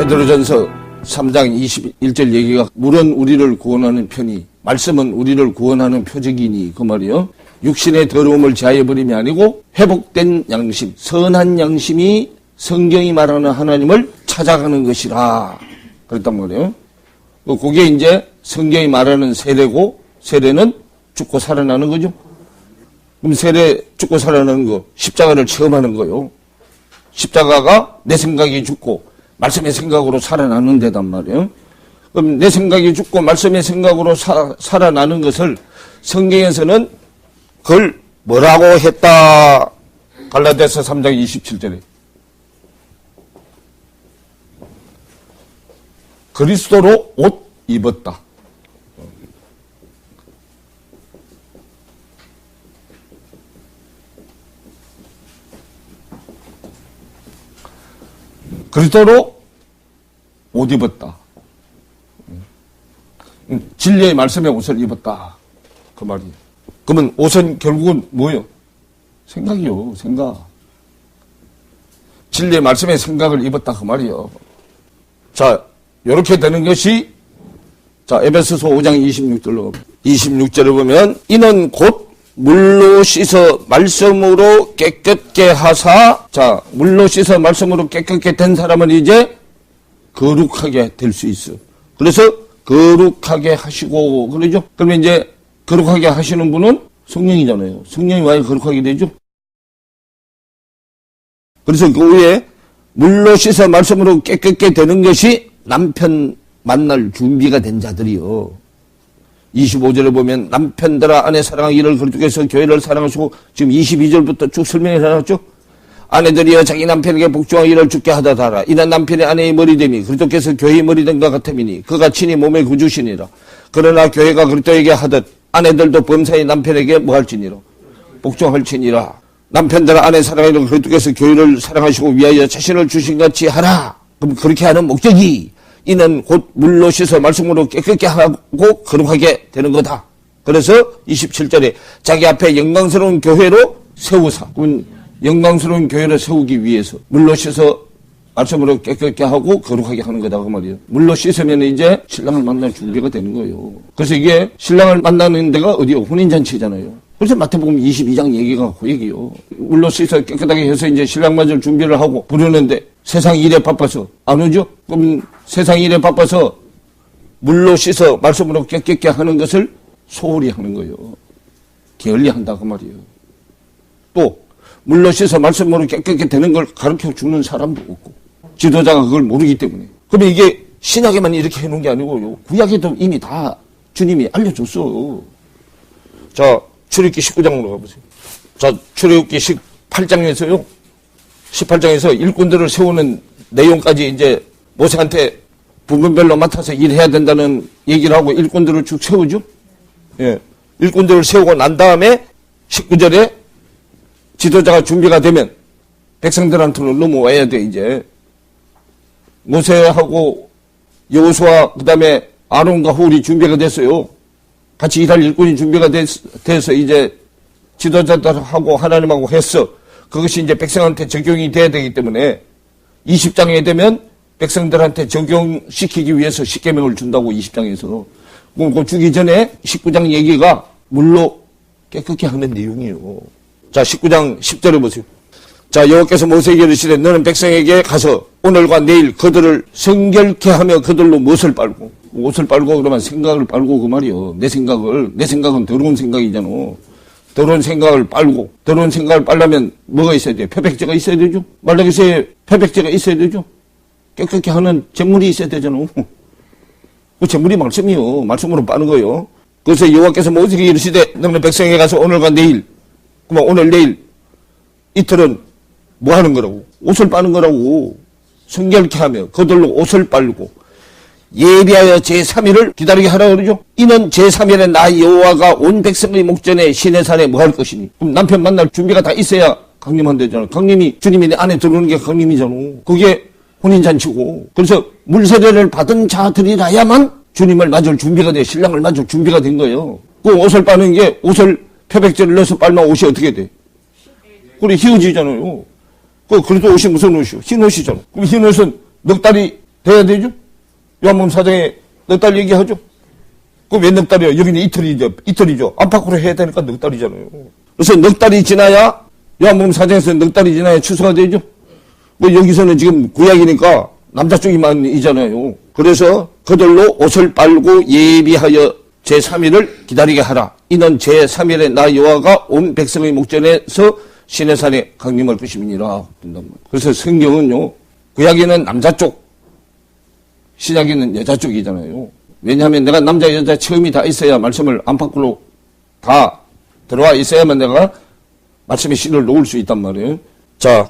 베드로전서 3장 21절 얘기가 물은 우리를 구원하는 편이 말씀은 우리를 구원하는 표적이니 그 말이요. 육신의 더러움을 제하여버림이 아니고 회복된 양심, 선한 양심이 성경이 말하는 하나님을 찾아가는 것이라 그랬단 말이에요. 그게 이제 성경이 말하는 세례고 세례는 죽고 살아나는 거죠. 그럼 세례 죽고 살아나는 거 십자가를 체험하는 거요. 십자가가 내 생각이 죽고 말씀의 생각으로 살아나는 데단 말이에요. 그럼 내 생각이 죽고 말씀의 생각으로 살아나는 것을 성경에서는 그걸 뭐라고 했다. 갈라디아서 3장 27절에 그리스도로 옷 입었다. 그리스도로 옷 입었다. 진리의 말씀에 옷을 입었다. 그 말이에요. 그러면 옷은 결국은 뭐예요? 생각이요. 생각. 진리의 말씀에 생각을 입었다. 그 말이에요. 자, 이렇게 되는 것이 자 에베소서 5장 26절을 보면 이는 곧 물로 씻어 말씀으로 깨끗게 하사 자 물로 씻어 말씀으로 깨끗게 된 사람은 이제 거룩하게 될 수 있어. 그래서 거룩하게 하시고 그러죠. 그러면 이제 거룩하게 하시는 분은 성령이잖아요. 성령이 와야 거룩하게 되죠. 그래서 그 후에 물로 씻어 말씀으로 깨끗게 되는 것이 남편 만날 준비가 된 자들이요. 25절에 보면 남편들아 아내 사랑하기를 그리스도께서 교회를 사랑하시고 지금 22절부터 쭉 설명해 놨죠. 아내들이여 자기 남편에게 복종하기를 주께 하다하라. 이는 남편이 아내의 머리됨이 그리스도께서 교회의 머리됨과 같음이니 그가 친히 몸의 구주시니라. 그러나 교회가 그리스도에게 하듯 아내들도 범사의 남편에게 뭐할지니라 복종할지니라. 남편들아 아내 사랑하기를 그리스도께서 교회를 사랑하시고 위하여 자신을 주신같이 하라. 그럼 그렇게 하는 목적이 이는 곧 물로 씻어 말씀으로 깨끗게 하고 거룩하게 되는 거다. 그래서 27절에 자기 앞에 영광스러운 교회로 세우사. 그러면 영광스러운 교회를 세우기 위해서 물로 씻어 말씀으로 깨끗게 하고 거룩하게 하는 거다 그 말이에요. 물로 씻으면 이제 신랑을 만날 준비가 되는 거예요. 그래서 이게 신랑을 만나는 데가 어디요? 혼인잔치잖아요. 그래서 마태복음 22장 얘기가 그 얘기요. 물로 씻어 깨끗하게 해서 이제 신랑 맞을 준비를 하고 부르는데 세상 일에 바빠서 안 오죠? 그럼 세상 일에 바빠서 물로 씻어 말씀으로 깨끗게 하는 것을 소홀히 하는 거예요. 게을리 한다 그 말이에요. 또 물로 씻어 말씀으로 깨끗게 되는 걸 가르쳐 주는 사람도 없고 지도자가 그걸 모르기 때문에. 그러면 이게 신약에만 이렇게 해놓은 게 아니고요. 구약에도 이미 다 주님이 알려줬어. 자 출애굽기 19장으로 가보세요. 자 출애굽기 18장에서요. 18장에서 일꾼들을 세우는 내용까지 이제 모세한테 부분별로 맡아서 일해야 된다는 얘기를 하고 일꾼들을 쭉 세우죠. 예. 일꾼들을 세우고 난 다음에 19절에 지도자가 준비가 되면 백성들한테는 넘어와야 돼, 이제. 모세하고 여호수아, 그 다음에 아론과 훌이 준비가 됐어요. 같이 일할 일꾼이 준비가 돼서 이제 지도자들하고 하나님하고 했어. 그것이 이제 백성한테 적용이 돼야 되기 때문에 20장에 되면 백성들한테 적용시키기 위해서 십계명을 준다고 20장에서. 그 주기 전에 19장 얘기가 물로 깨끗게 하는 내용이에요. 자 19장 10절에 보세요. 자 여호와께서 모세에게 이르시되 너는 백성에게 가서 오늘과 내일 그들을 성결케 하며 그들로 무엇을 빨고 옷을 빨고 그러면 생각을 빨고 그 말이요. 내 생각은 더러운 생각이잖아. 더러운 생각을 빨고 더러운 생각을 빨려면 뭐가 있어야 돼요? 표백제가 있어야 되죠. 말라기서에 표백제가 있어야 되죠. 깨끗게 하는 제물이 있어야 되잖아. 그 제물이 말씀이요. 말씀으로 빠는 거요. 그래서 여호와께서 모세에게 이르시되 너는 백성에게 가서 오늘과 내일 그럼 오늘 내일 이틀은 뭐 하는 거라고? 옷을 빠는 거라고. 성결케 하며 그들로 옷을 빨고 예비하여 제3일을 기다리게 하라 그러죠. 이는 제3일에 나 여호와가 온 백성의 목전에 시내 산에 뭐 할 것이니. 그럼 남편 만날 준비가 다 있어야 강림한대잖아. 강림이 주님이 내 안에 들어오는 게 강림이잖아. 그게 혼인잔치고. 그래서 물세례를 받은 자들이라야만 주님을 맞을 준비가 돼. 신랑을 맞을 준비가 된 거예요. 그 옷을 빠는 게 옷을 표백제를 넣어서 빨면 옷이 어떻게 돼? 그래, 희어지잖아요. 그래도 옷이 무슨 옷이요? 흰 옷이잖아. 그럼 흰 옷은 넉 달이 돼야 되죠? 요한복음 4장에 넉 달 얘기하죠? 그 왜 넉 달이요? 여기는 이틀이죠. 안팎으로 해야 되니까 넉 달이잖아요. 그래서 넉 달이 지나야, 요한복음 4장에서 넉 달이 지나야 추수가 되죠? 뭐 여기서는 지금 구약이니까 남자 쪽이만이잖아요. 그래서 그들로 옷을 빨고 예비하여 제3일을 기다리게 하라. 이는 제3일에 나 여호와가 온 백성의 목전에서 시내 산에 강림할 것임이니라. 그래서 성경은요, 구약에는 남자 쪽, 신약에는 여자 쪽이잖아요. 왜냐하면 내가 남자 여자 처음이 다 있어야 말씀을 안팎으로 다 들어와 있어야만 내가 말씀의 신을 놓을 수 있단 말이에요. 자,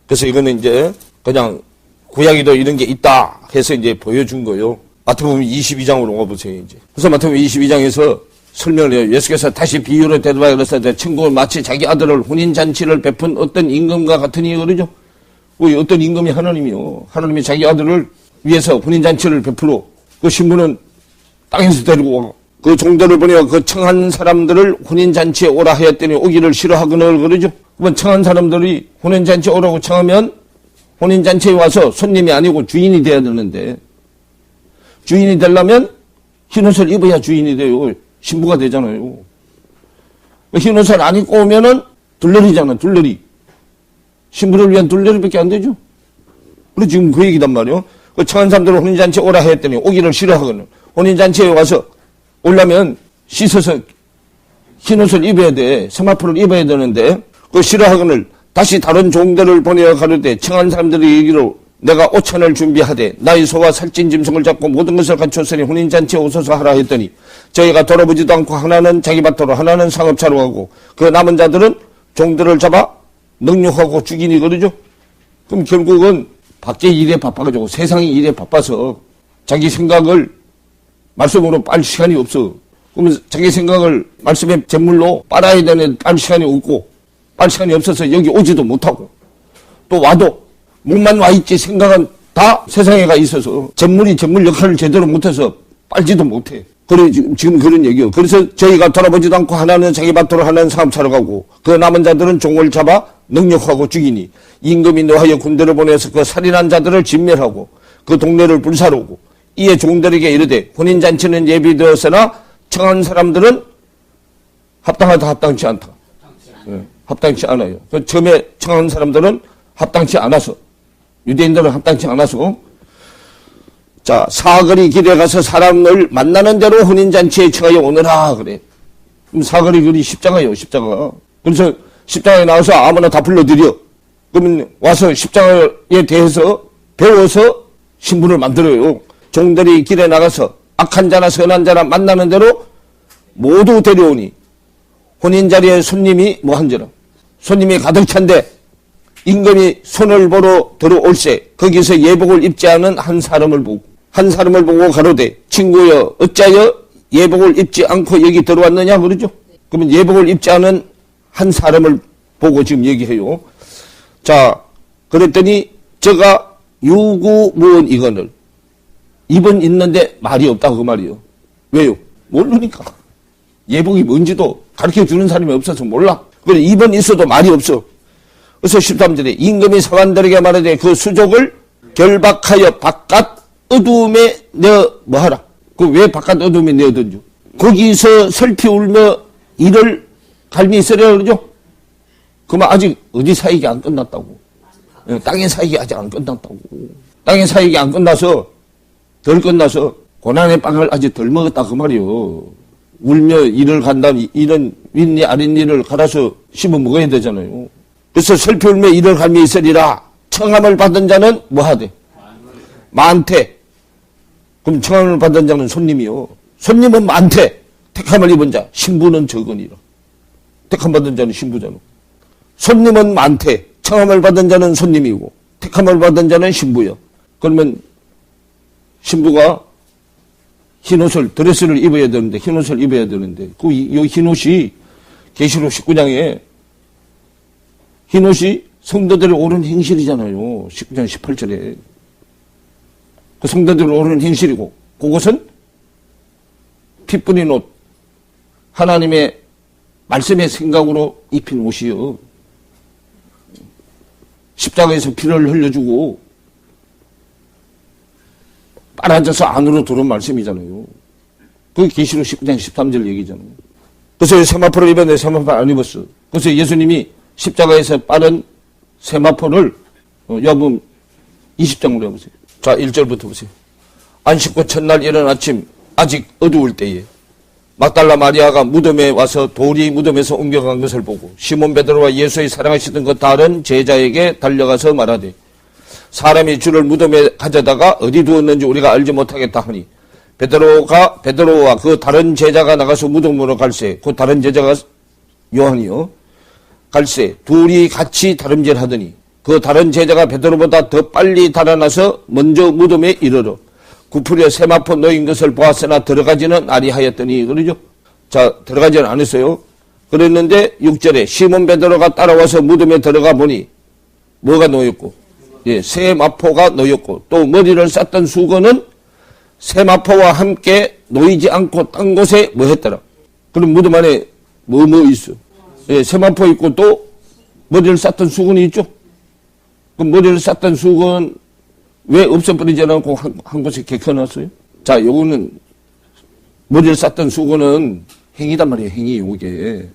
그래서 이거는 이제 그냥 구약에도 이런 게 있다 해서 이제 보여준 거예요. 마태복음 22장으로 가보세요, 이제. 그래서 마태복음 22장에서 설명을 해요. 예수께서 다시 비유로 대답하여 그랬을 친구는 마치 자기 아들을 혼인잔치를 베푼 어떤 임금과 같으니 그러죠. 어떤 임금이 하나님이요. 하나님이 자기 아들을 위해서 혼인잔치를 베풀어 그 신부는 땅에서 데리고 오고 그 종들을 보내어 그 청한 사람들을 혼인잔치에 오라 하였더니 오기를 싫어하거늘 그러죠. 그러면 청한 사람들이 혼인잔치에 오라고 청하면 혼인잔치에 와서 손님이 아니고 주인이 돼야 되는데 주인이 되려면 흰옷을 입어야 주인이 돼요. 신부가 되잖아요. 흰옷을 안 입고 오면은 둘러리잖아, 둘러리. 신부를 위한 둘러리밖에 안 되죠. 그래, 지금 그 얘기단 말이에요. 그 청한 사람들을 혼인잔치에 오라 했더니 오기를 싫어하거든. 혼인잔치에 와서 오려면 씻어서 흰옷을 입어야 돼. 세마포를 입어야 되는데, 그 싫어하거늘 다시 다른 종들을 보내어 가르되 청한 사람들이 얘기로 내가 오찬을 준비하되 나의 소와 살찐 짐승을 잡고 모든 것을 갖췄으니 혼인잔치에 오소서 하라 했더니 저희가 돌아보지도 않고 하나는 자기 밭으로 하나는 상업차로 가고 그 남은 자들은 종들을 잡아 능욕하고 죽이니 그러죠. 그럼 결국은 밖에 일에 바빠가지고 세상이 일에 바빠서 자기 생각을 말씀으로 빨 시간이 없어. 그러면 자기 생각을 말씀의 제물로 빨아야 되는 빨 시간이 없고 빨 시간이 없어서 여기 오지도 못하고 또 와도 몸만 와 있지 생각은 다 세상에 가 있어서 제물이 제물 역할을 제대로 못해서 빨지도 못해. 그래 지금 그런 얘기요. 그래서 저희가 돌아보지도 않고 하나는 자기 밭으로 하나는 사업차로 가고 그 남은 자들은 종을 잡아 능욕하고 죽이니 임금이 노하여 군대를 보내서 그 살인한 자들을 진멸하고 그 동네를 불사르고 이에 종들에게 이르되 혼인잔치는 예비되었으나 청한 사람들은 합당하다 합당치 않다. 합당치 않아요. 그 처음에 청한 사람들은 합당치 않아서 유대인들은 합당치 않아서 자 사거리 길에 가서 사람을 만나는 대로 혼인잔치에 청하여 오너라 그래. 그럼 사거리 길이 십자가요. 십자가. 그래서 십자가에 나와서 아무나 다 불러들여. 그러면 와서 십자가에 대해서 배워서 신분을 만들어요. 종들이 길에 나가서 악한 자나 선한 자나 만나는 대로 모두 데려오니 혼인자리에 손님이 뭐한지라 손님이 가득 찬데 임금이 손을 보러 들어올세 거기서 예복을 입지 않은 한 사람을 보고 가로되 친구여 어찌하여 예복을 입지 않고 여기 들어왔느냐 그러죠. 그러면 예복을 입지 않은 한 사람을 보고 지금 얘기해요. 자 그랬더니 제가 유구무원 이거늘 입은 있는데 말이 없다고 그 말이요. 왜요? 모르니까. 예복이 뭔지도 가르쳐주는 사람이 없어서 몰라. 그래 입은 있어도 말이 없어. 그래서 13절에 임금이 사관들에게 말하되 그 수족을 결박하여 바깥 어두움에 내어 뭐하라. 그 왜 바깥 어두움에 내어던져? 거기서 슬피 울며 이를 갈미 있으려 그러죠. 그만 아직 어디 사역이 안 끝났다고. 땅의 사역이 아직 안 끝났다고. 땅의 사역이 안 끝나서 덜 끝나서 고난의 빵을 아직 덜 먹었다 그 말이요. 울며 일을 간다면 이런 윗니 아랫니를 갈아서 씹어 먹어야 되잖아요. 그래서 슬피 울며 이를 갈미 있으리라. 청함을 받은 자는 뭐하되? 많대. 그럼 청함을 받은 자는 손님이요. 손님은 많대. 택함을 입은 자. 신부는 적으니라. 택함 받은 자는 신부잖아. 손님은 많대. 청함을 받은 자는 손님이고 택함을 받은 자는 신부요. 그러면 신부가 흰옷을 드레스를 입어야 되는데 흰옷을 입어야 되는데 그 이 흰옷이 계시록 19장에 흰옷이 성도들이 오른 행실이잖아요. 19장 18절에 그 성도들이 오른 행실이고 그것은 피 뿌린 옷 하나님의 말씀의 생각으로 입힌 옷이요. 십자가에서 피를 흘려주고 빨아져서 안으로 들어온 말씀이잖아요. 그게 계시록 19장 13절 얘기잖아요. 그래서 세마포를 입었는데 세마포 안 입었어. 그래서 예수님이 십자가에서 빠른 세마포를 여러분 20장으로 해보세요. 자, 1절부터 보세요. 안식구 첫날 이른 아침 아직 어두울 때에 막달라 마리아가 무덤에 와서 돌이 무덤에서 옮겨간 것을 보고 시몬 베드로와 예수의 사랑하시던 그 다른 제자에게 달려가서 말하되 사람이 주를 무덤에 가져다가 어디 두었는지 우리가 알지 못하겠다 하니 베드로와 그 다른 제자가 나가서 무덤으로 갈새 그 다른 제자가 요한이요 갈새 둘이 같이 다름질하더니 그 다른 제자가 베드로보다 더 빨리 달아나서 먼저 무덤에 이르러 구풀에 세마포 놓인 것을 보았으나 들어가지는 아니하였더니 그러죠. 자, 들어가지는 않았어요. 그랬는데 6절에 시몬 베드로가 따라와서 무덤에 들어가 보니 뭐가 놓였고 세마포가 놓였고 또 머리를 쌌던 수건은 세마포와 함께 놓이지 않고 딴 곳에 뭐 했더라. 그럼 무덤 안에 뭐 있어. 세마포 있고 또 머리를 쌌던 수건이 있죠. 그럼 머리를 쌌던 수건 왜 없애버리지 않고 한 곳에 개켜놨어요? 자, 요거는 머리를 쌌던 수건은 행이단 말이에요. 행이 요게.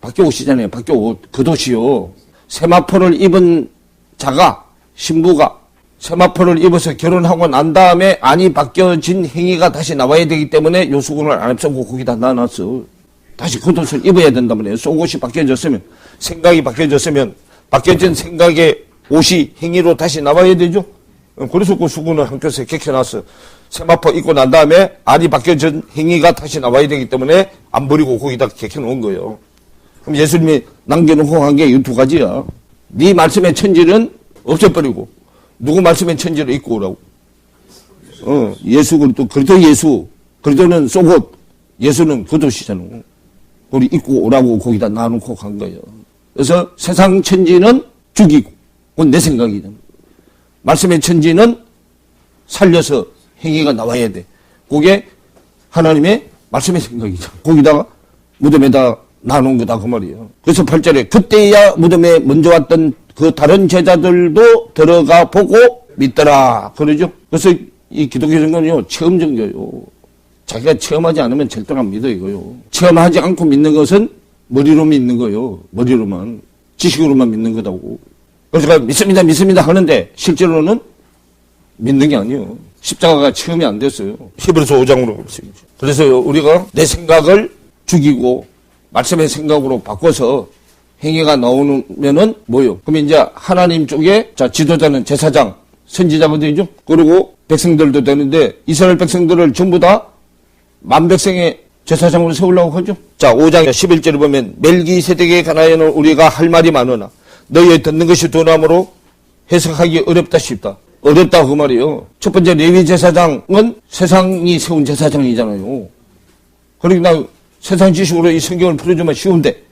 밖에 옷이잖아요. 밖에 옷. 겉옷이요. 세마포를 입은 자가 신부가 세마포를 입어서 결혼하고 난 다음에 안이 바뀌어진 행위가 다시 나와야 되기 때문에 요 수건을 안 없애고 거기다 놔놨어. 다시 겉옷을 입어야 된단 말이에요. 속옷이 바뀌어졌으면 생각이 바뀌어졌으면 바뀌어진 생각의 옷이 행위로 다시 나와야 되죠. 그래서 그 수건을 한 켠에 개켜놨어. 세마포 입고 난 다음에 알이 바뀌어진 행위가 다시 나와야 되기 때문에 안 버리고 거기다 개켜놓은 거예요. 그럼 예수님이 남겨놓고 한 게 이 두 가지야. 네 말씀의 천지는 없애버리고 누구 말씀의 천지를 입고 오라고. 예수 그리스도 그리스도 예수 그리스도는 속옷 예수는 겉옷이잖아. 우리 입고 오라고 거기다 놔놓고 간 거예요. 그래서 세상 천지는 죽이고 그건 내 생각이잖아. 말씀의 천지는 살려서 행위가 나와야 돼. 그게 하나님의 말씀의 생각이죠. 거기다가 무덤에다 놔놓은 거다 그 말이에요. 그래서 8절에 그때야 무덤에 먼저 왔던 그 다른 제자들도 들어가 보고 믿더라. 그러죠. 그래서 이 기독교 종교는요 체험 종교요. 자기가 체험하지 않으면 절대로 안 믿어 이거요. 체험하지 않고 믿는 것은 머리로 믿는 거요. 머리로만 지식으로만 믿는 거다고. 그래서 믿습니다 하는데 실제로는 믿는 게 아니에요. 십자가가 체험이 안 됐어요. 히브리서 5장으로 보세요. 그래서 우리가 내 생각을 죽이고 말씀의 생각으로 바꿔서 행위가 나오면은 뭐요? 그럼 이제 하나님 쪽에 자 지도자는 제사장, 선지자거든요. 그리고 백성들도 되는데 이스라엘 백성들을 전부 다 만백성의 제사장으로 세우려고 하죠. 자 5장 11절에 보면 멜기세덱에 관하여는 우리가 할 말이 많으나 너희의 듣는 것이 두나무로 해석하기 어렵다 싶다. 어렵다 그 말이에요. 첫 번째 레위 제사장은 세상이 세운 제사장이잖아요. 그러니까 세상 지식으로 이 성경을 풀어주면 쉬운데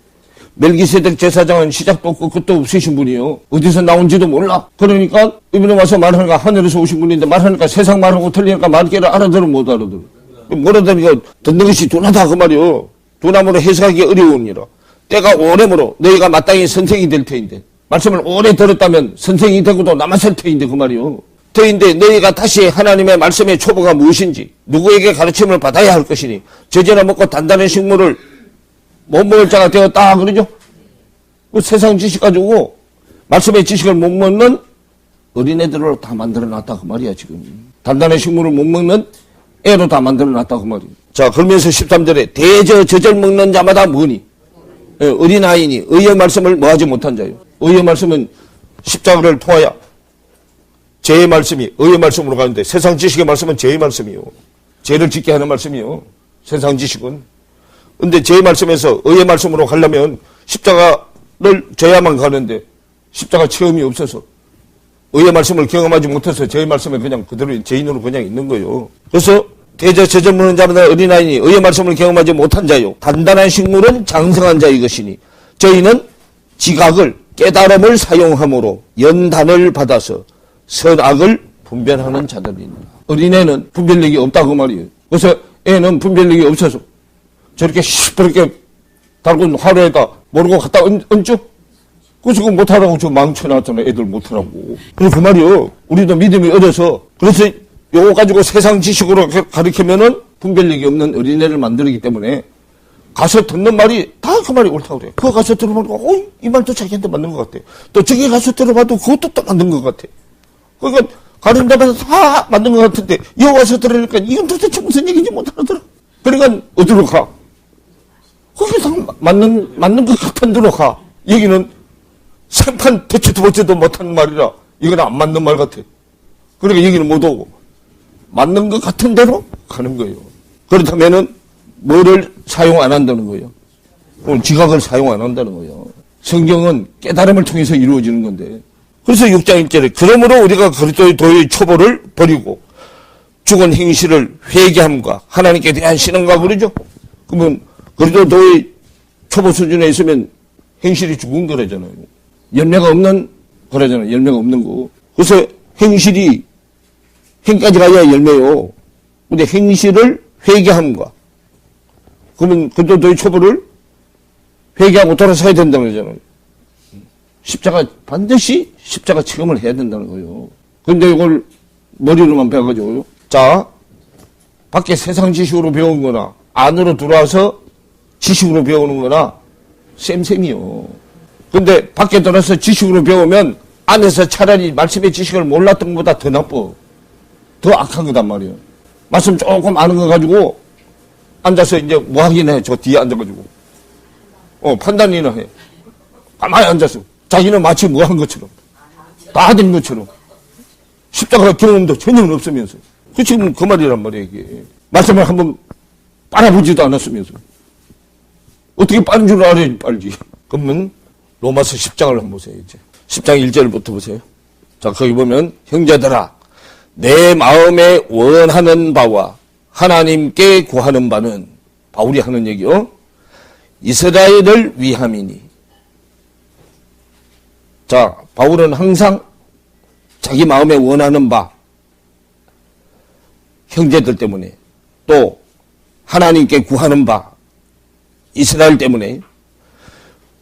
멜기세덱 제사장은 시작도 없고 끝도 없으신 분이에요. 어디서 나온지도 몰라. 그러니까 이번에 와서 말하니까 하늘에서 오신 분인데 말하니까 세상 말하고 틀리니까 말귀를 알아들어 못 알아들어. 뭐라 하니까 듣는 것이 두나다 그 말이에요. 두나무로 해석하기 어려우니라. 때가 오래므로 너희가 마땅히 선생이 될 터인데 말씀을 오래 들었다면 선생이 되고도 남았을 터인데 그 말이요. 터인데 너희가 다시 하나님의 말씀의 초보가 무엇인지 누구에게 가르침을 받아야 할 것이니 저제나 먹고 단단한 식물을 못 먹을 자가 되었다 그러죠. 그 세상 지식 가지고 말씀의 지식을 못 먹는 어린애들로 다 만들어놨다 그 말이야 지금. 단단한 식물을 못 먹는 애로 다 만들어놨다 그 말이야. 자 그러면서 13절에 대저 저절 먹는 자마다 뭐니? 어린아이니 의의 말씀을 뭐하지 못한 자요. 의의 말씀은 십자가를 통하여 죄의 말씀이 의의 말씀으로 가는데 세상 지식의 말씀은 죄의 말씀이요. 죄를 짓게 하는 말씀이요. 세상 지식은. 근데 죄의 말씀에서 의의 말씀으로 가려면 십자가를 져야만 가는데 십자가 체험이 없어서 의의 말씀을 경험하지 못해서 죄의 말씀에 그냥 그대로 죄인으로 그냥 있는 거예요. 그래서 대저 저절 먹는 자마다 어린아이니 의의 말씀을 경험하지 못한 자요. 단단한 식물은 장성한 자의 것이니 저희는 지각을 깨달음을 사용함으로 연단을 받아서 선악을 분별하는 자들이니 어린애는 분별력이 없다고 말이에요. 그래서 애는 분별력이 없어서 저렇게 시퍼렇게 달군 화로에다 모르고 갖다 얹죠? 그래서 그거 못하라고 저 망쳐놨잖아. 애들 못하라고. 그래서 그 말이요. 우리도 믿음이 어려서 그래서 요거 가지고 세상 지식으로 가르치면은 분별력이 없는 어린애를 만들기 때문에 가서 듣는 말이 다 그 말이 옳다고 그래요. 그거 가서 들어보니까, 이 말도 자기한테 맞는 것 같아. 또 저기 가서 들어봐도 그것도 또 맞는 것 같아. 그러니까 가는 데마다 다 맞는 것 같은데, 여기 와서 들으니까 이건 도대체 무슨 얘기인지 못 알아들어. 그러니까 어디로 가? 거기서 맞는 것 같은 데로 가. 여기는 생판 듣지도 보지도 못하는 말이라 이건 안 맞는 말 같아. 그러니까 여기는 못 오고 맞는 것 같은 대로 가는 거예요. 그렇다면은 뭐를 사용 안 한다는 거예요. 오늘 지각을 사용 안 한다는 거예요. 성경은 깨달음을 통해서 이루어지는 건데. 그래서 6장 1절에 그러므로 우리가 그리스도의 도의 초보를 버리고 죽은 행실을 회개함과 하나님께 대한 신앙과 그러죠. 그러면 그리스도 도의 초보 수준에 있으면 행실이 죽은 거라잖아요. 열매가 없는 거라잖아요. 열매가 없는 거. 그래서 행실이 행까지 가야 열매요. 근데 행실을 회개함과 그러면 그리스도 도의 초보를 회개하고 돌아서야 된다는 거잖아요. 반드시 십자가 체험을 해야 된다는 거예요. 근데 이걸 머리로만 배워가지고요. 자, 밖에 세상 지식으로 배운 거나 안으로 들어와서 지식으로 배우는 거나 쌤쌤이요. 근데 밖에 들어와서 지식으로 배우면 안에서 차라리 말씀의 지식을 몰랐던 것보다 더 나빠. 더 악한 거단 말이에요. 말씀 조금 아는 거 가지고 앉아서 이제 뭐 하긴 해. 저 뒤에 앉아가지고. 판단이나 해. 가만히 앉아서. 자기는 마치 뭐 한 것처럼. 다 된 것처럼. 십자가 경험도 전혀 없으면서. 그 지금 그 말이란 말이에요, 이게. 말씀을 한번 빨아보지도 않았으면서. 어떻게 빠른 줄 알아야 빨지. 그러면 로마서 10장을 한번 보세요, 이제. 10장 1절부터 보세요. 자, 거기 보면, 형제들아, 내 마음에 원하는 바와 하나님께 구하는 바는, 바울이 하는 얘기요. 이스라엘을 위함이니. 자, 바울은 항상 자기 마음에 원하는 바, 형제들 때문에, 또 하나님께 구하는 바, 이스라엘 때문에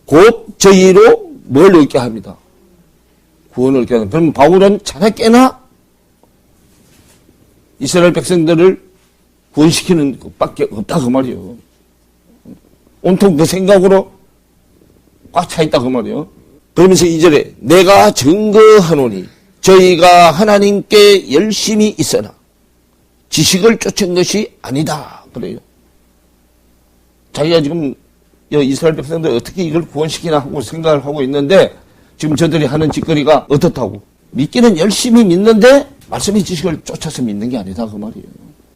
곧 저희로 뭘 얻게 합니다. 구원을 얻게 합니다. 그럼 바울은 자네께나 이스라엘 백성들을 구원시키는 것밖에 없다 그 말이에요. 온통 그 생각으로 꽉 차 있다 그 말이에요. 그러면서 2절에 내가 증거하노니 저희가 하나님께 열심히 있으나 지식을 쫓은 것이 아니다 그래요. 자기가 지금 이스라엘 백성들 어떻게 이걸 구원시키나 하고 생각을 하고 있는데 지금 저들이 하는 짓거리가 어떻다고. 믿기는 열심히 믿는데 말씀의 지식을 쫓아서 믿는 게 아니다 그 말이에요.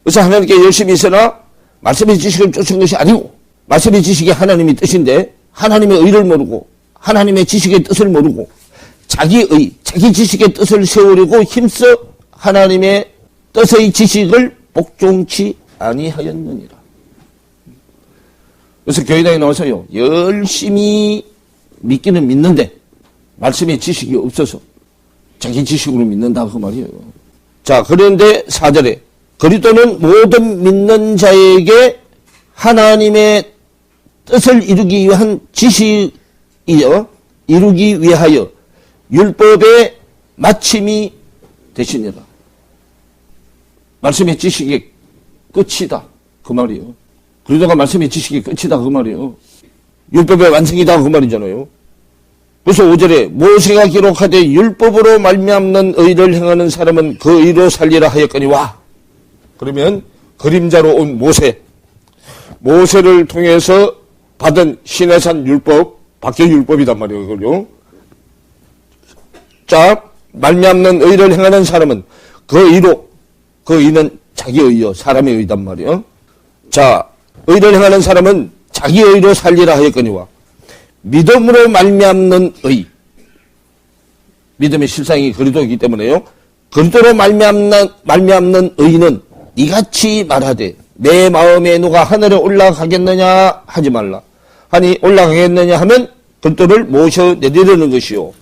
그래서 하나님께 열심히 있으나 말씀의 지식을 쫓은 것이 아니고 말씀의 지식이 하나님의 뜻인데 하나님의 의를 모르고 하나님의 지식의 뜻을 모르고 자기 지식의 뜻을 세우려고 힘써 하나님의 뜻의 지식을 복종치 아니하였느니라. 그래서 교회당에 나와서요, 열심히 믿기는 믿는데 말씀의 지식이 없어서 자기 지식으로 믿는다 그 말이에요. 자, 그런데 4절에 그리스도는 모든 믿는 자에게 하나님의 뜻을 이루기 위한 지식이요, 이루기 위하여 율법의 마침이 되시니라. 말씀의 지식의 끝이다 그 말이에요. 그러다가 말씀의 지식의 끝이다 그 말이에요. 율법의 완성이다 그 말이잖아요. 그래서 5절에 모세가 기록하되 율법으로 말미암는 의를 행하는 사람은 그 의로 살리라 하였거니와. 그러면 그림자로 온 모세를 통해서 받은 시내산 율법, 밖의 율법이단 말이에요. 그걸요. 자, 말미암는 의를 행하는 사람은 그 의로, 그 의는 자기 의요, 사람의 의단 말이에요. 자, 의를 행하는 사람은 자기 의로 살리라 하였거니와 믿음으로 말미암는 의, 믿음의 실상이 그리스도이기 때문에요. 그리스도로 말미암는 의는 이같이 말하되 내 마음에 누가 하늘에 올라가겠느냐 하지 말라 하니 올라가겠느냐 하면 그리스도를 모셔 내리려는 것이요.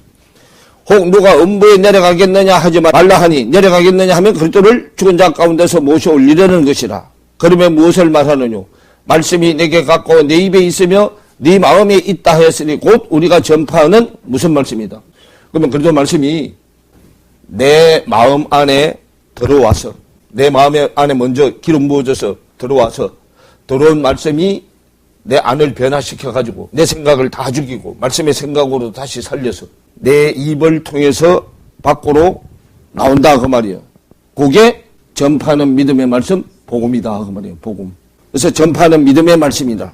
혹 누가 음부에 내려가겠느냐 하지 말라 하니 내려가겠느냐 하면 그리스도를 죽은 자 가운데서 모셔 올리려는 것이라. 그러면 무엇을 말하느냐? 말씀이 내게 갖고 내 입에 있으며 네 마음에 있다 하였으니 곧 우리가 전파하는 무슨 말씀이다. 그러면 그리스도 말씀이 내 마음 안에 들어와서 내 마음 안에 먼저 기름 부어져서 들어와서 들어온 말씀이 내 안을 변화시켜가지고 내 생각을 다 죽이고 말씀의 생각으로 다시 살려서 내 입을 통해서 밖으로 나온다 그 말이에요. 그게 전파하는 믿음의 말씀 복음이다 그 말이에요. 복음. 그래서 전파하는 믿음의 말씀이다.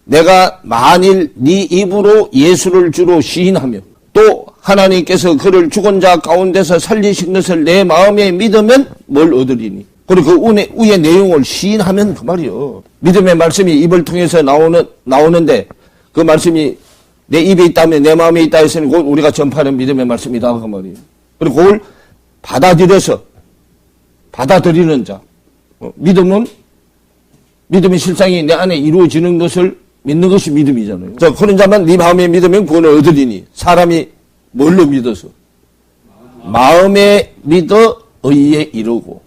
내가 만일 네 입으로 예수를 주로 시인하며 또 하나님께서 그를 죽은 자 가운데서 살리신 것을 내 마음에 믿으면 뭘 얻으리니. 그리고 그 위의 내용을 시인하면 그 말이요. 믿음의 말씀이 입을 통해서 나오는데 그 말씀이 내 입에 있다면 내 마음에 있다 했으니 곧 우리가 전파하는 믿음의 말씀이다 그 말이에요. 그리고 그걸 받아들이는 자. 믿음이 실상이 내 안에 이루어지는 것을 믿는 것이 믿음이잖아요. 자, 그런 자만 네 마음에 믿으면 구원을 얻으리니. 사람이 뭘로 믿어서? 마음에 믿어 의에 이르고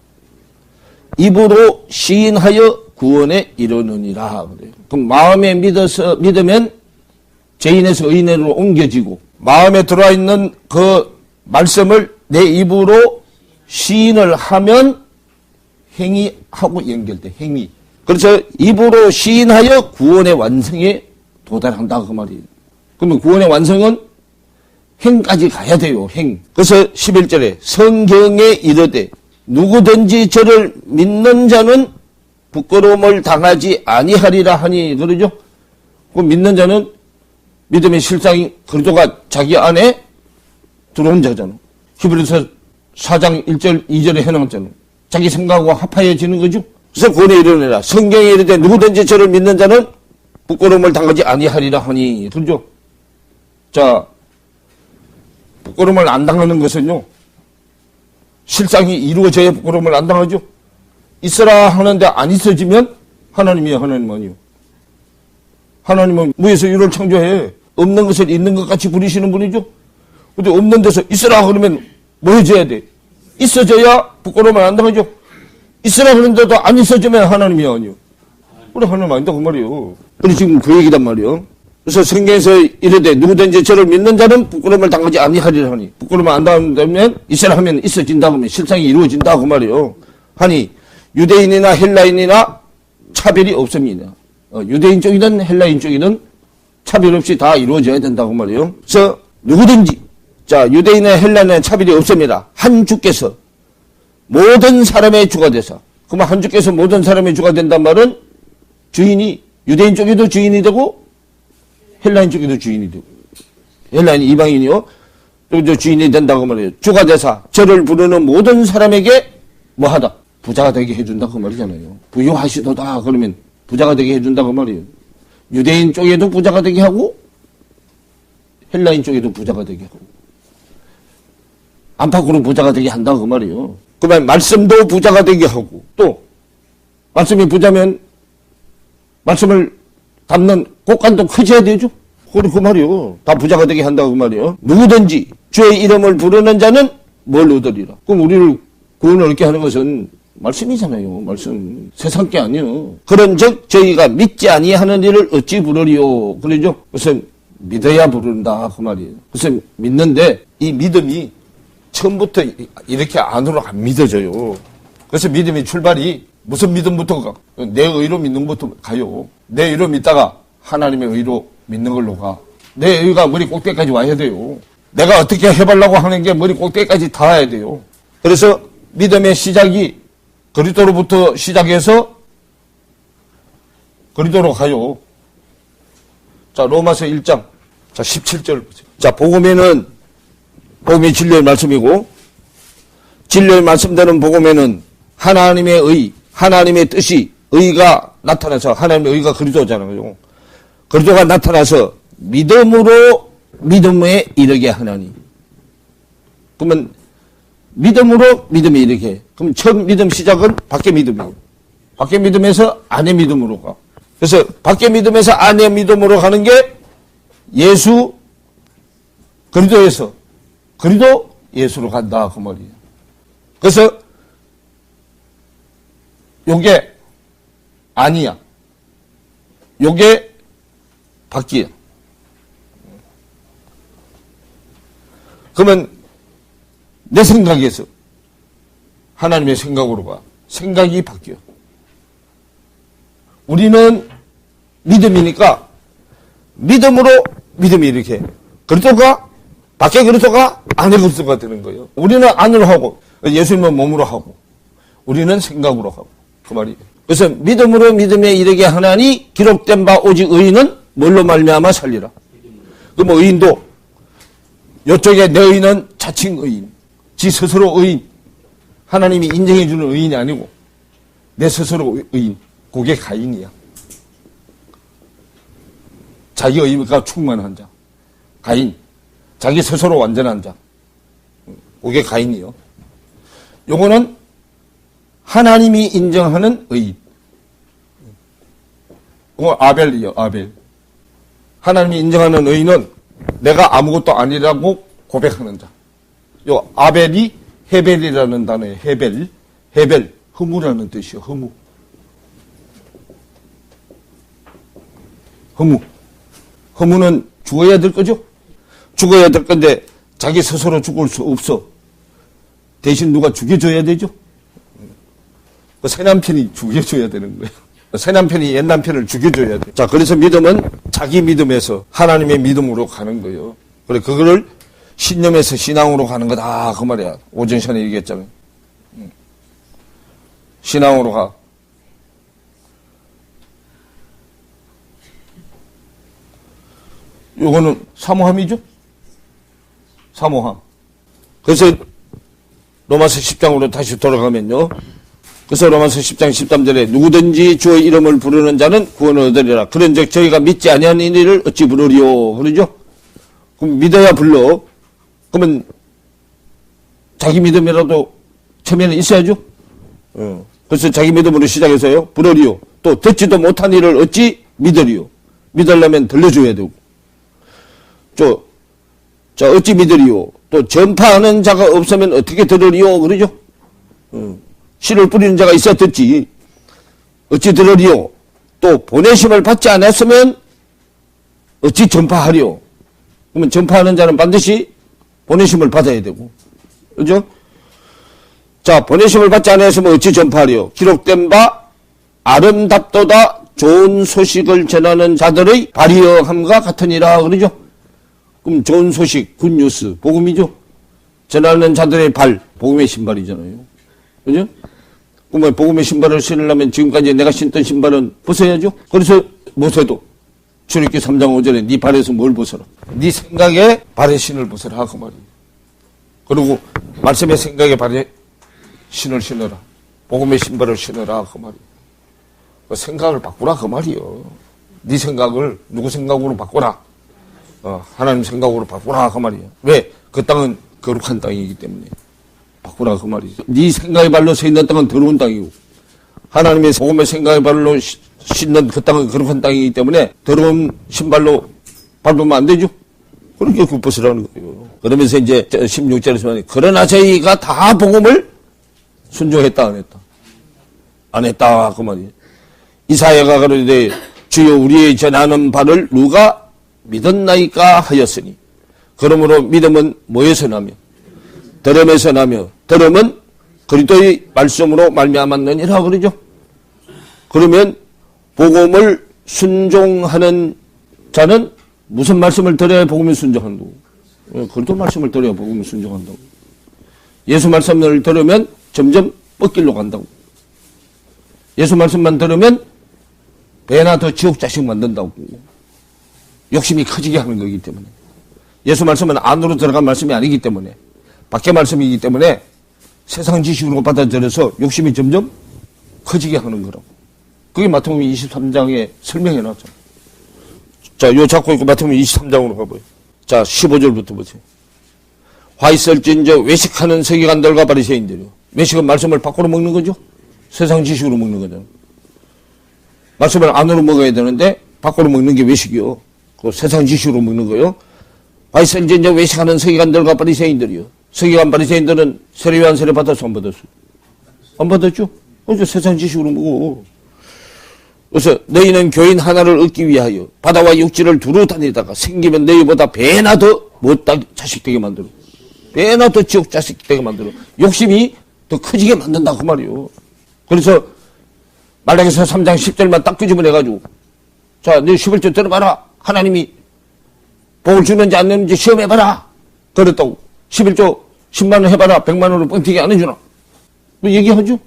입으로 시인하여 구원에 이르느니라. 그럼 마음에 믿으면 죄인에서 의인으로 옮겨지고 마음에 들어와 있는 그 말씀을 내 입으로 시인을 하면 행위하고 연결돼. 행위. 그래서 입으로 시인하여 구원의 완성에 도달한다 그 말이에요. 그러면 구원의 완성은 행까지 가야 돼요. 행. 그래서 11절에 성경에 이르되 누구든지 저를 믿는 자는 부끄러움을 당하지 아니하리라 하니 그러죠. 그 믿는 자는 믿음의 실상이 그리스도가 자기 안에 들어온 자잖아. 히브리서 4장 1절 2절에 해놨잖아. 자기 생각과 합하여지는 거죠. 그래서 구원에 이르느니라. 성경에 이르되 누구든지 저를 믿는 자는 부끄러움을 당하지 아니하리라 하니. 그렇죠? 자, 부끄러움을 안 당하는 것은요. 실상이 이루어져야 부끄러움을 안 당하죠. 있어라 하는데 안 있어지면 하나님이야. 하나님 아니요. 하나님은 무에서 유를 창조해. 없는 것을 있는 것 같이 부리시는 분이죠. 근데 없는 데서 있어라 그러면 뭐 해줘야 돼? 있어져야 부끄러움을 안 당하죠. 있으라 그런데도 안 있어지면 하나님이 아니요. 우리 하나님 아니다 그 말이요. 우리 지금 그 얘기단 말이요. 그래서 성경에서 이르되 누구든지 저를 믿는 자는 부끄러움을 당하지 아니하리라 하니. 부끄러움을 안 당하면 있으라 하면 있어진다 그러면 실상이 이루어진다 그 말이요. 하니 유대인이나 헬라인이나 차별이 없습니다. 유대인 쪽이든 헬라인 쪽이든 차별 없이 다 이루어져야 된다고 말이요. 그래서 누구든지 자 유대인이나 헬라인은 차별이 없습니다. 한 주께서 모든 사람의 주가 되사. 그러면 한 주께서 모든 사람의 주가 된단 말은 주인이 유대인 쪽에도 주인이 되고 헬라인 쪽에도 주인이 되고 헬라인이 이방인이요. 또 주인이 된다고 말이에요. 주가 되사 저를 부르는 모든 사람에게 뭐하다? 부자가 되게 해준다 그 말이잖아요. 부유하시도다 그러면 부자가 되게 해준다 그 말이에요. 유대인 쪽에도 부자가 되게 하고 헬라인 쪽에도 부자가 되게 하고 안팎으로 부자가 되게 한다 그 말이에요. 그러면 말씀도 부자가 되게 하고 또 말씀이 부자면 말씀을 담는 곳간도 커져야 되죠. 그래 그 말이요. 다 부자가 되게 한다고 그 말이요. 누구든지 주의 이름을 부르는 자는 뭘 얻으리라. 그럼 우리를 구원을 얻게 하는 것은 말씀이잖아요. 말씀. 세상 게 아니요. 그런즉 저희가 믿지 아니하는 일을 어찌 부르리요. 그러죠. 그래서 믿어야 부른다 그 말이에요. 그래서 믿는데 이 믿음이 처음부터 이렇게 안으로 안 믿어져요. 그래서 믿음의 출발이 무슨 믿음부터 가? 내 의로 믿는 것부터 가요. 내 의로 믿다가 하나님의 의로 믿는 걸로 가. 내 의가 머리 꼭대기까지 와야 돼요. 내가 어떻게 해보려고 하는 게 머리 꼭대기까지 닿아야 돼요. 그래서 믿음의 시작이 그리스도로부터 시작해서 그리스도로 가요. 자, 로마서 1장. 자, 17절 보세요. 자, 복음이 진리의 말씀이고 진리의 말씀되는 복음에는 하나님의 의, 하나님의 뜻이 의가 나타나서 하나님의 의가 그리스도잖아요. 그리스도가 나타나서 믿음으로 믿음에 이르게 하나니. 그러면 믿음으로 믿음에 이르게. 그럼 처음 믿음 시작은 밖의 믿음이에요. 밖의 믿음에서 안의 믿음으로 가. 그래서 밖의 믿음에서 안의 믿음으로 가는 게 예수 그리스도에서 그리스도 예수로 간다 그 말이에요. 그래서 요게 아니야. 요게 밖이야. 그러면 내 생각에서 하나님의 생각으로 가. 생각이 바뀌어. 우리는 믿음이니까 믿음으로 믿음이 이렇게 그리스도가 밖에 그리스도가 안에 그리스도가 되는 거예요. 우리는 안으로 하고 예수님은 몸으로 하고 우리는 생각으로 하고 그 말이에요. 그래서 믿음으로 믿음에 이르게 하나니 기록된 바 오직 의인은 뭘로 말미암아 살리라. 그럼 의인도 이쪽에 내 의인은 자칭 의인, 지 스스로 의인, 하나님이 인정해 주는 의인이 아니고 내 스스로 의인, 그게 가인이야. 자기 의가 충만한 자, 가인. 자기 스스로 완전한 자, 그게 가인이요. 요거는 하나님이 인정하는 의인. 그거 아벨이요, 아벨. 하나님이 인정하는 의인은 내가 아무것도 아니라고 고백하는 자. 요 아벨이 헤벨이라는 단어예요. 헤벨. 헤벨. 허무라는 뜻이요. 허무. 허무. 허무는 죽어야 될 거죠? 죽어야 될 건데 자기 스스로 죽을 수 없어. 대신 누가 죽여줘야 되죠? 그 새 남편이 죽여줘야 되는 거예요. 새 남편이 옛 남편을 죽여줘야 돼. 자, 그래서 믿음은 자기 믿음에서 하나님의 믿음으로 가는 거예요. 그래, 그거를 신념에서 신앙으로 가는 거다. 그 말이야. 오전 시간에 얘기했잖아요. 신앙으로 가. 요거는 사모함이죠? 사모함. 그래서 로마서 10장으로 다시 돌아가면요. 그래서 로마서 10장 13절에 누구든지 주의 이름을 부르는 자는 구원을 얻으리라. 그런즉 저희가 믿지 아니하는 이를 어찌 부르리요. 그러죠? 그럼 믿어야 불러. 그러면 자기 믿음이라도 처음에는 있어야죠. 그래서 자기 믿음으로 시작해서요. 부르리요. 또 듣지도 못한 이를 어찌 믿으리요. 믿으려면 들려줘야 되고. 자, 어찌 믿으리요? 또 전파하는 자가 없으면 어떻게 들으리요? 그러죠? 씨를 뿌리는 자가 있어야 듣지. 어찌 들으리요? 또 보내심을 받지 않았으면 어찌 전파하리요? 그러면 전파하는 자는 반드시 보내심을 받아야 되고. 그죠? 자, 보내심을 받지 않았으면 어찌 전파하리요? 기록된 바 아름답도다 좋은 소식을 전하는 자들의 발이여함과 같으니라. 그러죠? 그럼 좋은 소식, 굿뉴스, 복음이죠? 전하는 자들의 발, 복음의 신발이잖아요. 그죠? 그러면 복음의 신발을 신으려면 지금까지 내가 신던 신발은 벗어야죠? 그래서 모세도 출애굽기 3장 5절에 네 발에서 뭘 벗어라? 네 생각에 발에 신을 벗어라. 그 말이에요. 그리고 말씀의 생각에 발에 신을 신어라. 복음의 신발을 신어라. 그 말이에요. 그 생각을 바꾸라. 그 말이에요. 네 생각을 누구 생각으로 바꾸라. 하나님 생각으로 바꾸라. 그 말이에요. 왜? 그 땅은 거룩한 땅이기 때문에. 바꾸라. 그 말이죠. 네 생각의 발로 서 있는 땅은 더러운 땅이고, 하나님의 복음의 생각의 발로 신는 그 땅은 거룩한 땅이기 때문에 더러운 신발로 밟으면 안 되죠. 그렇게 굽벗으라는 거예요. 그러면서 이제 16절에서 그러나 저희가 다 복음을 순종했다 안 했다? 안 했다. 그 말이에요. 이사야가 그러되 주여 우리의 전하는 바를 누가 믿었나이까 하였으니 그러므로 믿음은 뭐에서 나며 들음에서 나며 들음은 그리스도의 말씀으로 말미암았느니라. 그러죠. 그러면 복음을 순종하는 자는 무슨 말씀을 들어야 복음을 순종한다고? 그리스도 말씀을 들어야 복음을 순종한다고. 예수 말씀을 들으면 점점 뻗길로 간다고. 예수 말씀만 들으면 배나 더 지옥 자식 만든다고. 욕심이 커지게 하는 거기 때문에. 예수 말씀은 안으로 들어간 말씀이 아니기 때문에, 밖의 말씀이기 때문에 세상 지식으로 받아들여서 욕심이 점점 커지게 하는 거라고. 그게 마태복음 23장에 설명해 놨잖아. 자, 요 잡고 있고 마태복음 23장으로 가봐요. 자, 15절부터 보세요. 화 있을진저 외식하는 서기관들과 바리새인들이요. 외식은 말씀을 밖으로 먹는 거죠. 세상 지식으로 먹는 거잖아. 말씀을 안으로 먹어야 되는데 밖으로 먹는 게 외식이요. 그 세상 지식으로 먹는 거요. 화 있을진저 외식하는 서기관들과 바리새인들이요. 서기관 바리새인들은 세례요한 세례 받았어, 안 받았어? 안 받았죠? 그래서 세상 지식으로 먹어. 그래서 너희는 교인 하나를 얻기 위하여 바다와 육지를 두루 다니다가 생기면 너희보다 배나 더 못다 자식 되게 만들어. 배나 더 지옥 자식 되게 만들어. 욕심이 더 커지게 만든다 그 말이요. 그래서 말라기서 3장 10절만 딱 끄집어내가지고 자, 너 11조 들어봐라. 하나님이 복을 주는지 안 주는지 시험해봐라. 그랬다고. 11조 10만 원 해봐라. 100만 원으로 뻥튀기 안 해주나. 뭐 얘기하죠.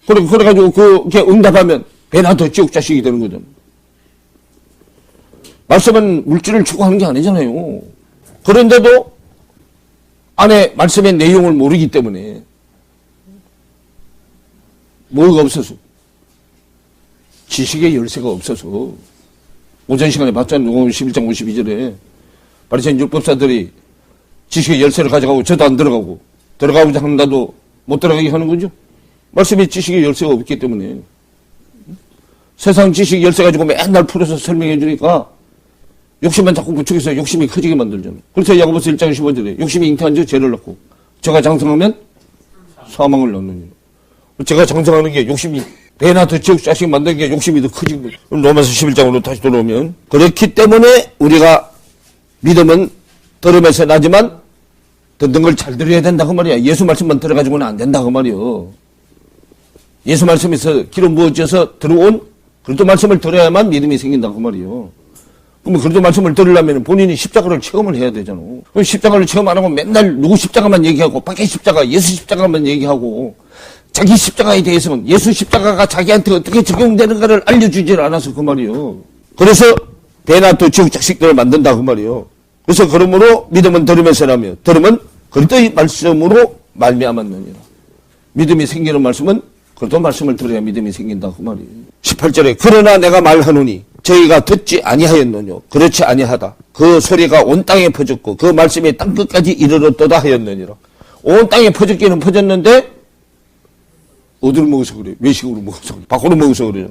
그래가지고 그게 응답하면 배나 더 지옥 자식이 되는 거든. 말씀은 물질을 추구하는 게 아니잖아요. 그런데도 안에 말씀의 내용을 모르기 때문에 뭐가 없어서 지식의 열쇠가 없어서 오전 시간에 봤잖아요. 누가복음 11장 52절에 바리새인 율법사들이 지식의 열쇠를 가져가고 저도 안 들어가고 들어가고자 한다도 못 들어가게 하는 거죠. 말씀에 지식의 열쇠가 없기 때문에 세상 지식 열쇠 가지고 맨날 풀어서 설명해 주니까 욕심만 자꾸 부추겨서 욕심이 커지게 만들잖아요. 그래서 야고보서 1장 15절에 욕심이 잉태한 자 죄를 낳고 제가 장성하면 사망을 낳느니라. 제가 장성하는 게 욕심이 배나 더 지옥 자식 만드는 게 욕심이 더 커진 거예요. 로마서 11장으로 다시 돌아오면 그렇기 때문에 우리가 믿음은 들음에서 나지만 듣는 걸 잘 들어야 된다 그 말이야. 예수 말씀만 들어가지고는 안 된다 그 말이요. 예수 말씀에서 기름 부어져서 들어온 그리스도 말씀을 들어야만 믿음이 생긴다 그 말이요. 그러면 그리스도 말씀을 들으려면 본인이 십자가를 체험을 해야 되잖아. 그럼 십자가를 체험 안 하고 맨날 누구 십자가만 얘기하고 밖에 십자가, 예수 십자가만 얘기하고 자기 십자가에 대해서는 예수 십자가가 자기한테 어떻게 적용되는가를 알려주질 않아서 그 말이요. 그래서 배나 또 지옥 자식들을 만든다 그 말이요. 그래서 그러므로 믿음은 들으면서라며 들으면 그리스도의 말씀으로 말미암았느니라. 믿음이 생기는 말씀은 그리스도 말씀을 들어야 믿음이 생긴다 그 말이에요. 18절에 그러나 내가 말하노니 저희가 듣지 아니하였느뇨. 그렇지 아니하다. 그 소리가 온 땅에 퍼졌고 그 말씀이 땅끝까지 이르렀도다 하였느니라. 온 땅에 퍼졌기는 퍼졌는데 어디로 먹어서 그래? 외식으로 먹어서 그래? 밖으로 먹어서 그래요.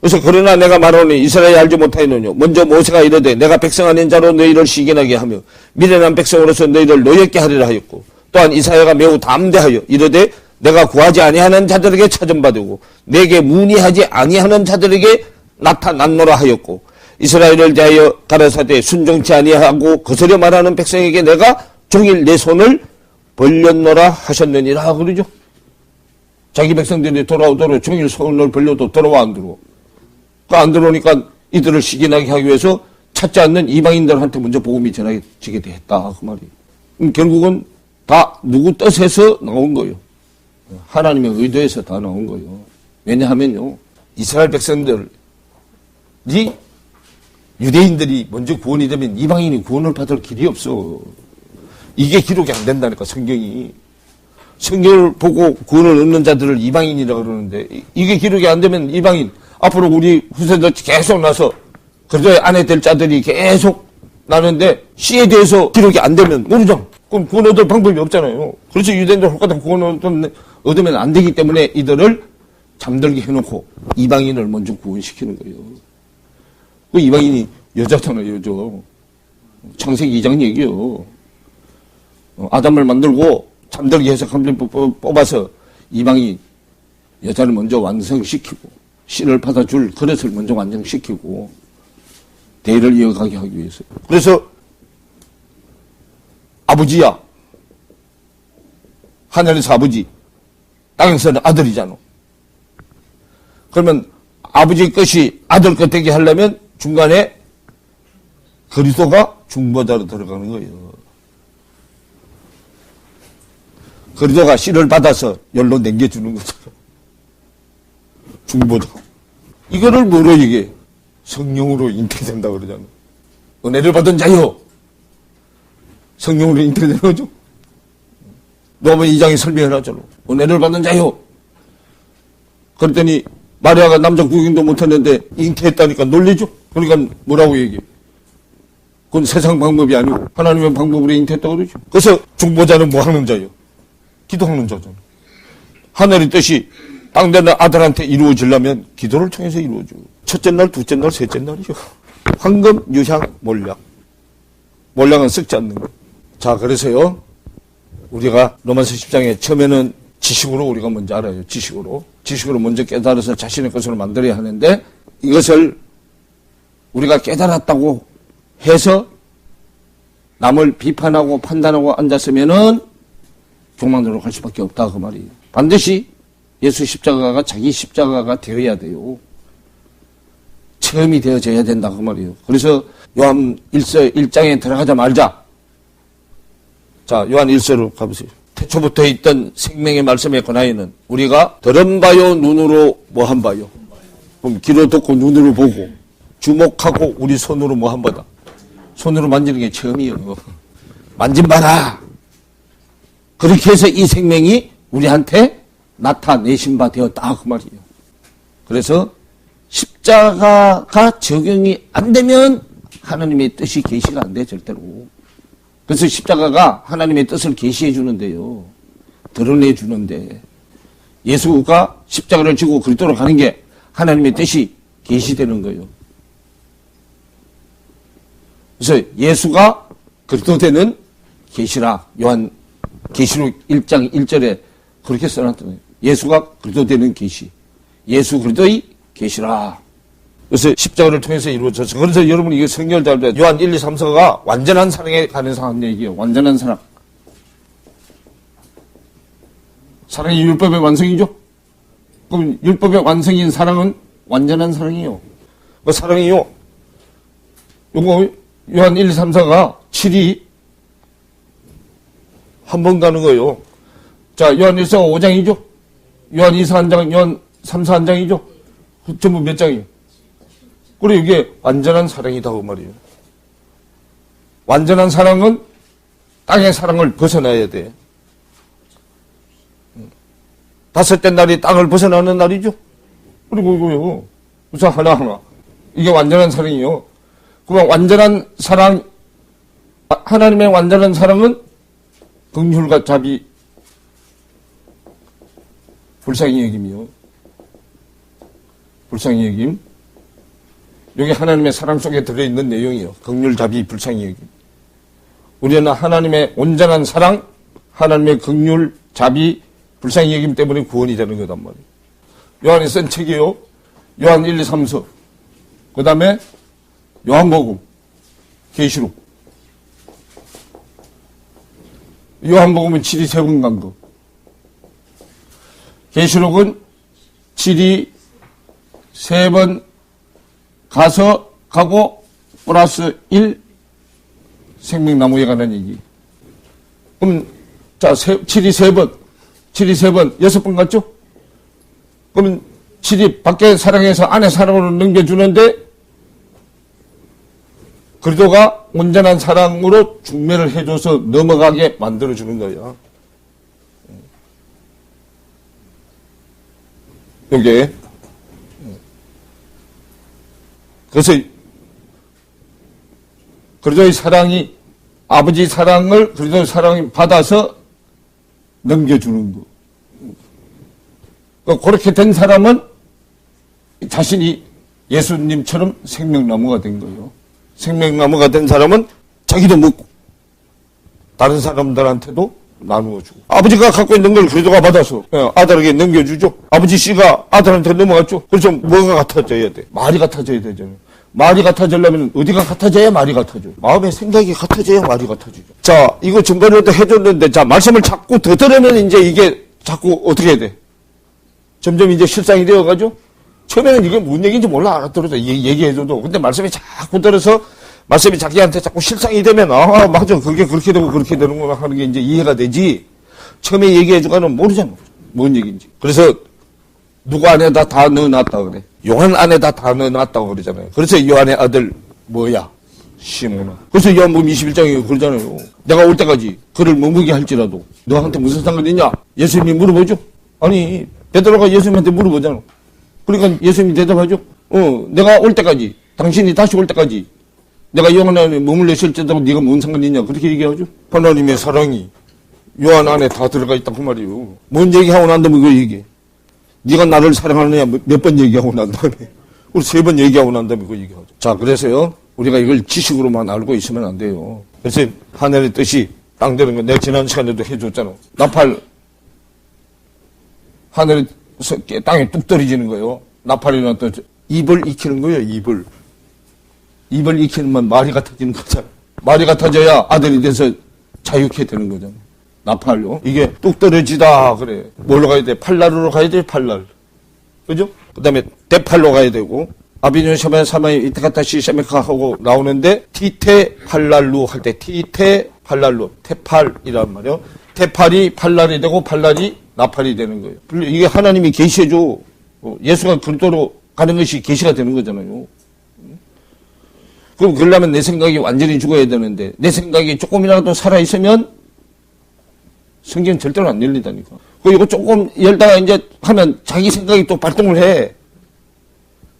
그래서 그러나 내가 말하노니 이스라엘이 알지 못하였느뇨. 먼저 모세가 이르되 내가 백성 아닌 자로 너희를 시견하게 하며 미련한 백성으로서 너희를 노엽게 하리라 하였고 또한 이사야가 매우 담대하여 이르되 내가 구하지 아니하는 자들에게 찾음받고 내게 문의하지 아니하는 자들에게 나타났노라 하였고 이스라엘을 대하여 가라사대 순종치 아니하고 거스려 말하는 백성에게 내가 종일 내 손을 벌렸노라 하셨느니라 그러죠. 자기 백성들이 돌아오도록 종일 손을 벌려도 들어와 안 들어와. 안 들어오니까 이들을 시기나게 하기 위해서 찾지 않는 이방인들한테 먼저 복음이 전해지게 됐다 그 말이에요. 결국은 다 누구 뜻에서 나온 거예요. 하나님의 의도에서 다 나온 거예요. 왜냐하면요 이스라엘 백성들이 유대인들이 먼저 구원이 되면 이방인이 구원을 받을 길이 없어. 이게 기록이 안 된다니까 성경이. 성경을 보고 구원을 얻는 자들을 이방인이라고 그러는데 이게 기록이 안 되면 이방인 앞으로 우리 후세들 계속 나서 그래도 안에 될 자들이 계속 나는데 씨에 대해서 기록이 안 되면 모르죠. 그럼 구원 얻을 방법이 없잖아요. 그래서 유대인들 똑같은 구원 얻으면 안 되기 때문에 이들을 잠들게 해놓고 이방인을 먼저 구원시키는 거예요. 그 이방인이 여자잖아요, 여자. 창세기 2장 얘기요. 아담을 만들고 잠들게 해서 한 명 뽑아서 이방인 여자를 먼저 완성시키고 씨를 받아줄 그릇을 먼저 완성시키고 대를 이어가게 하기 위해서. 그래서 아버지야. 하늘에서 아버지. 땅에서는 아들이잖아. 그러면 아버지 것이 아들 것 되게 하려면 중간에 그리스도가 중보자로 들어가는 거예요. 그리스도가 씨를 받아서 열로 남겨주는 거죠. 중보자. 이거를 뭐로 이게 성령으로 잉태된다 그러잖아. 은혜를 받은 자요. 성령으로 잉태되는 거죠. 로마서 2장에 설명을 하잖아. 은혜를 받는 자요. 그랬더니 마리아가 남자 구경도 못했는데 잉태했다니까 놀리죠. 그러니까 뭐라고 얘기해. 그건 세상 방법이 아니고 하나님의 방법으로 잉태했다고 그러죠. 그래서 중보자는 뭐 하는 자요? 기도하는 자잖아. 하늘의 뜻이 땅되는 아들한테 이루어지려면 기도를 통해서 이루어져. 첫째 날, 둘째 날, 셋째 날이죠. 황금, 유향, 몰약. 몰약은 썩지 않는 거. 자, 그래서요. 우리가 로마서 10장에 처음에는 지식으로 우리가 먼저 알아요. 지식으로 먼저 깨달아서 자신의 것으로 만들어야 하는데 이것을 우리가 깨달았다고 해서 남을 비판하고 판단하고 앉았으면은 교만으로 갈 수밖에 없다 그 말이에요. 반드시 예수 십자가가 자기 십자가가 되어야 돼요. 체험이 되어져야 된다 그 말이에요. 그래서 요한 1장에 들어가자마자 자 요한 1서로 가보세요. 태초부터 있던 생명의 말씀에 관하여는 우리가 들은 바요 눈으로 뭐한 바요. 그럼 귀로 듣고 눈으로 보고 주목하고 우리 손으로 뭐한 바다. 손으로 만지는 게 체험이에요. 만진바라. 그렇게 해서 이 생명이 우리한테 나타내신 바 되었다 그 말이에요. 그래서 십자가가 적용이 안 되면 하나님의 뜻이 계시가 안 돼 절대로. 그래서 십자가가 하나님의 뜻을 계시해 주는데요. 드러내 주는데 예수가 십자가를 지고 그리스도로 가는 게 하나님의 뜻이 계시되는 거예요. 그래서 예수가 그리스도 되는 계시라. 요한 계시록 1장 1절에 그렇게 써놨던 거예요. 예수가 그리스도 되는 계시. 예수 그리스도의 계시라. 그래서 십자가를 통해서 이루어졌어. 그래서 여러분 이게 성경을 잘 봐요. 요한 1, 2, 3, 4가 완전한 사랑에 관해서 한 얘기예요. 완전한 사랑. 사랑이 율법의 완성이죠? 그럼 율법의 완성인 사랑은 완전한 사랑이에요. 그 사랑이요. 요거 요한 1, 2, 3, 4가 7이 한 번 가는 거예요. 자, 요한 1서가 5장이죠? 요한 2서 1장, 요한 3서 1장이죠? 전부 몇 장이에요? 그리고 이게 완전한 사랑이다 그 말이에요. 완전한 사랑은 땅의 사랑을 벗어나야 돼. 다섯째 날이 땅을 벗어나는 날이죠. 그리고 이거요. 우선 하나하나. 이게 완전한 사랑이요. 그러면 완전한 사랑, 하나님의 완전한 사랑은 긍휼과 자비, 불쌍히 여김이요. 불쌍히 여김. 여기 하나님의 사랑 속에 들어있는 내용이요. 긍휼, 자비, 불쌍히 여김. 우리는 하나님의 온전한 사랑, 하나님의 긍휼, 자비, 불쌍히 여김 때문에 구원이 되는 거단 말이에요. 요한이 쓴 책이요. 요한 1, 2, 3서. 그 다음에 요한복음, 계시록. 요한복음은 7이 3번 간 거. 계시록은 7이 3번 가고 플러스 1 생명나무에 관한 얘기. 그럼 자 7이 3번 6번 갔죠? 그러면 7이 밖에 사랑해서 안에 사랑으로 넘겨주는데 그리스도가 온전한 사랑으로 중매를 해줘서 넘어가게 만들어주는 거야. 요게. 그래서 그리스도의 사랑이 아버지 사랑을 그리스도의 사랑이 받아서 넘겨주는 거. 그렇게 된 사람은 자신이 예수님처럼 생명나무가 된 거예요. 생명나무가 된 사람은 자기도 먹고 다른 사람들한테도 나누어 주고 아버지가 갖고 있는 걸 그리스도가 받아서 아들에게 넘겨주죠. 아버지 씨가 아들한테 넘어갔죠. 그래서 뭐가 같아져야 돼? 말이 같아져야 되잖아요. 말이 같아지려면 어디가 같아져야 말이 같아져. 마음의 생각이 같아져야 말이 같아지죠. 자, 이거 증거를 해줬는데 자 말씀을 자꾸 더 들으면 이제 이게 자꾸 어떻게 해야 돼? 점점 이제 실상이 되어가죠. 처음에는 이게 뭔 얘기인지 몰라 알아들어서 얘기해줘도 근데 말씀이 자꾸 들어서 말씀이 자기한테 자꾸 실상이 되면 아 맞아 그게 그렇게 되고 그렇게 되는구나 하는 게 이제 이해가 되지 처음에 얘기해주고는 모르잖아 뭔 얘기인지. 그래서 누구 안에다 다 넣어놨다 그래. 요한 안에다 다 넣어놨다고 그러잖아요. 그래서 요한의 아들 뭐야? 시몬아. 그래서 요한복음 21장에 그러잖아요. 내가 올 때까지 그를 머무게 할지라도 너한테 무슨 상관이 있냐? 예수님이 물어보죠. 아니 베드로가 예수님한테 물어보잖아. 그러니까 예수님이 대답하죠. 내가 올 때까지 당신이 다시 올 때까지 내가 요한 안에 머물러 있을 때도 네가 뭔 상관이 있냐 그렇게 얘기하죠. 하나님의 사랑이 요한 안에 다 들어가 있다고 말이에요. 뭔 얘기하고 난 다음에 그거 얘기해. 네가 나를 사랑하느냐 몇 번 얘기하고 난 다음에 우리 3번 얘기하고 난 다음에 그거 얘기하죠. 자 그래서요 우리가 이걸 지식으로만 알고 있으면 안 돼요. 그래서 하늘의 뜻이 땅 되는 거 내가 지난 시간에도 해줬잖아. 나팔 하늘에 땅에 뚝 떨어지는 거예요. 나팔이나 또 입을 익히는 거예요. 입을 익히면 말이 같아지는 거잖아. 말이 같아져야 아들이 돼서 자유케 되는 거잖아. 나팔요. 이게 뚝 떨어지다 그래. 뭘로 가야 돼? 팔날로 가야 돼, 팔날. 그죠? 그 다음에 대팔로 가야 되고, 아비뉴 샤멘 사마이 이타카타시 샤메카 하고 나오는데, 티테 팔날루 할 때, 티테 팔날루, 테팔이란 말이요. 테팔이 팔날이 되고, 팔날이 나팔이 되는 거예요. 이게 하나님이 계시해줘. 예수가 그리스도로 가는 것이 계시가 되는 거잖아요. 그럼 그러려면 내 생각이 완전히 죽어야 되는데, 내 생각이 조금이라도 살아있으면 성경 절대로 안 열리다니까. 이거 조금 열다가 이제 하면 자기 생각이 또 발동을 해.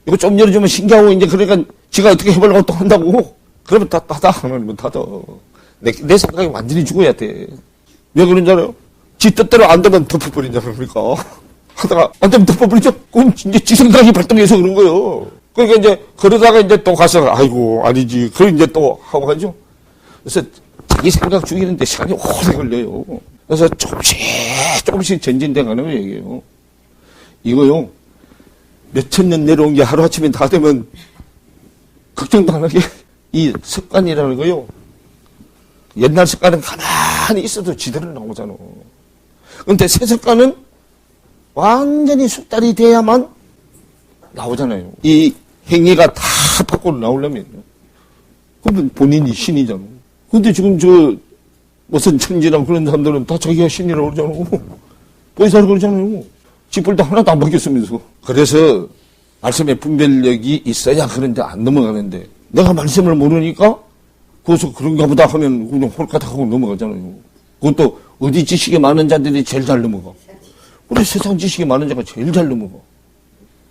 이거 좀 열어주면 신기하고 이제 그러니까 지가 어떻게 해보려고 또 한다고. 그러면 다 닫아. 하나님은 닫아. 내 생각이 완전히 죽어야 돼. 왜 그런 줄 알아요? 지 뜻대로 안 되면 덮어버린다 그러니까. 하다가 안 되면 덮어버리죠? 그럼 이제 지 생각이 발동해서 그런 거예요. 그러니까 이제 그러다가 이제 또 가서 아이고 아니지. 그럼 이제 또 하고 가죠. 그래서 자기 생각 죽이는데 시간이 오래 걸려요. 그래서 조금씩 전진돼 가는 얘기예요. 이거요. 몇천 년 내려온 게 하루아침에 다 되면 걱정도 안 하게. 이 습관이라는 거요. 옛날 습관은 가만히 있어도 지대로 나오잖아. 근데 새 습관은 완전히 숙달이 돼야만 나오잖아요. 이 행위가 다 밖으로 나오려면. 그러면 본인이 신이잖아. 근데 지금 무슨 천지랑 그런 사람들은 다 자기가 신이라고 그러잖아요. 보이사를 그러잖아요. 쥐뿔도 하나도 안 바뀌었으면서. 그래서 말씀의 분별력이 있어야 그런데 안 넘어가는데 내가 말씀을 모르니까 거기서 그런가 보다 하면 그냥 홀까닥하고 넘어가잖아요. 그것도 어디 지식이 많은 자들이 제일 잘 넘어가. 우리 세상 지식이 많은 자가 제일 잘 넘어가.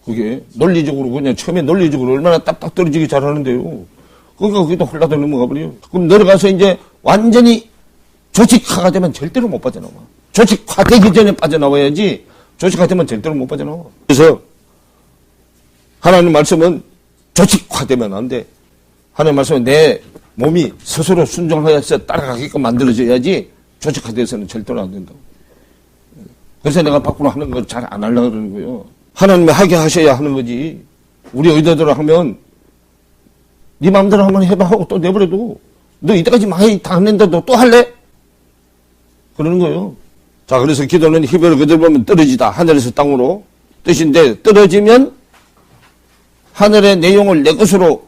그게 논리적으로 그냥 처음에 논리적으로 얼마나 딱딱 떨어지게 잘하는데요. 그러니까 그게 또 홀라당 넘어가 버려요. 그럼 내려가서 이제 완전히 조직화가 되면 절대로 못 빠져나와. 조직화되기 전에 빠져나와야지 조직화되면 절대로 못 빠져나와. 그래서 하나님 말씀은 조직화되면 안 돼. 하나님 말씀은 내 몸이 스스로 순종하여서 따라가게끔 만들어져야지 조직화돼서는 절대로 안 된다고. 그래서 내가 밖으로 하는 걸 잘 안 하려고 그러는 거예요. 하나님이 하게 하셔야 하는 거지. 우리 의도대로 하면 네 마음대로 한번 해봐 하고 또 내버려도 너 이때까지 많이 다 했는데도 또 할래? 그러는 거예요. 자, 그래서 기도는 히브리어 그대로 보면 떨어지다. 하늘에서 땅으로 뜻인데 떨어지면 하늘의 내용을 내 것으로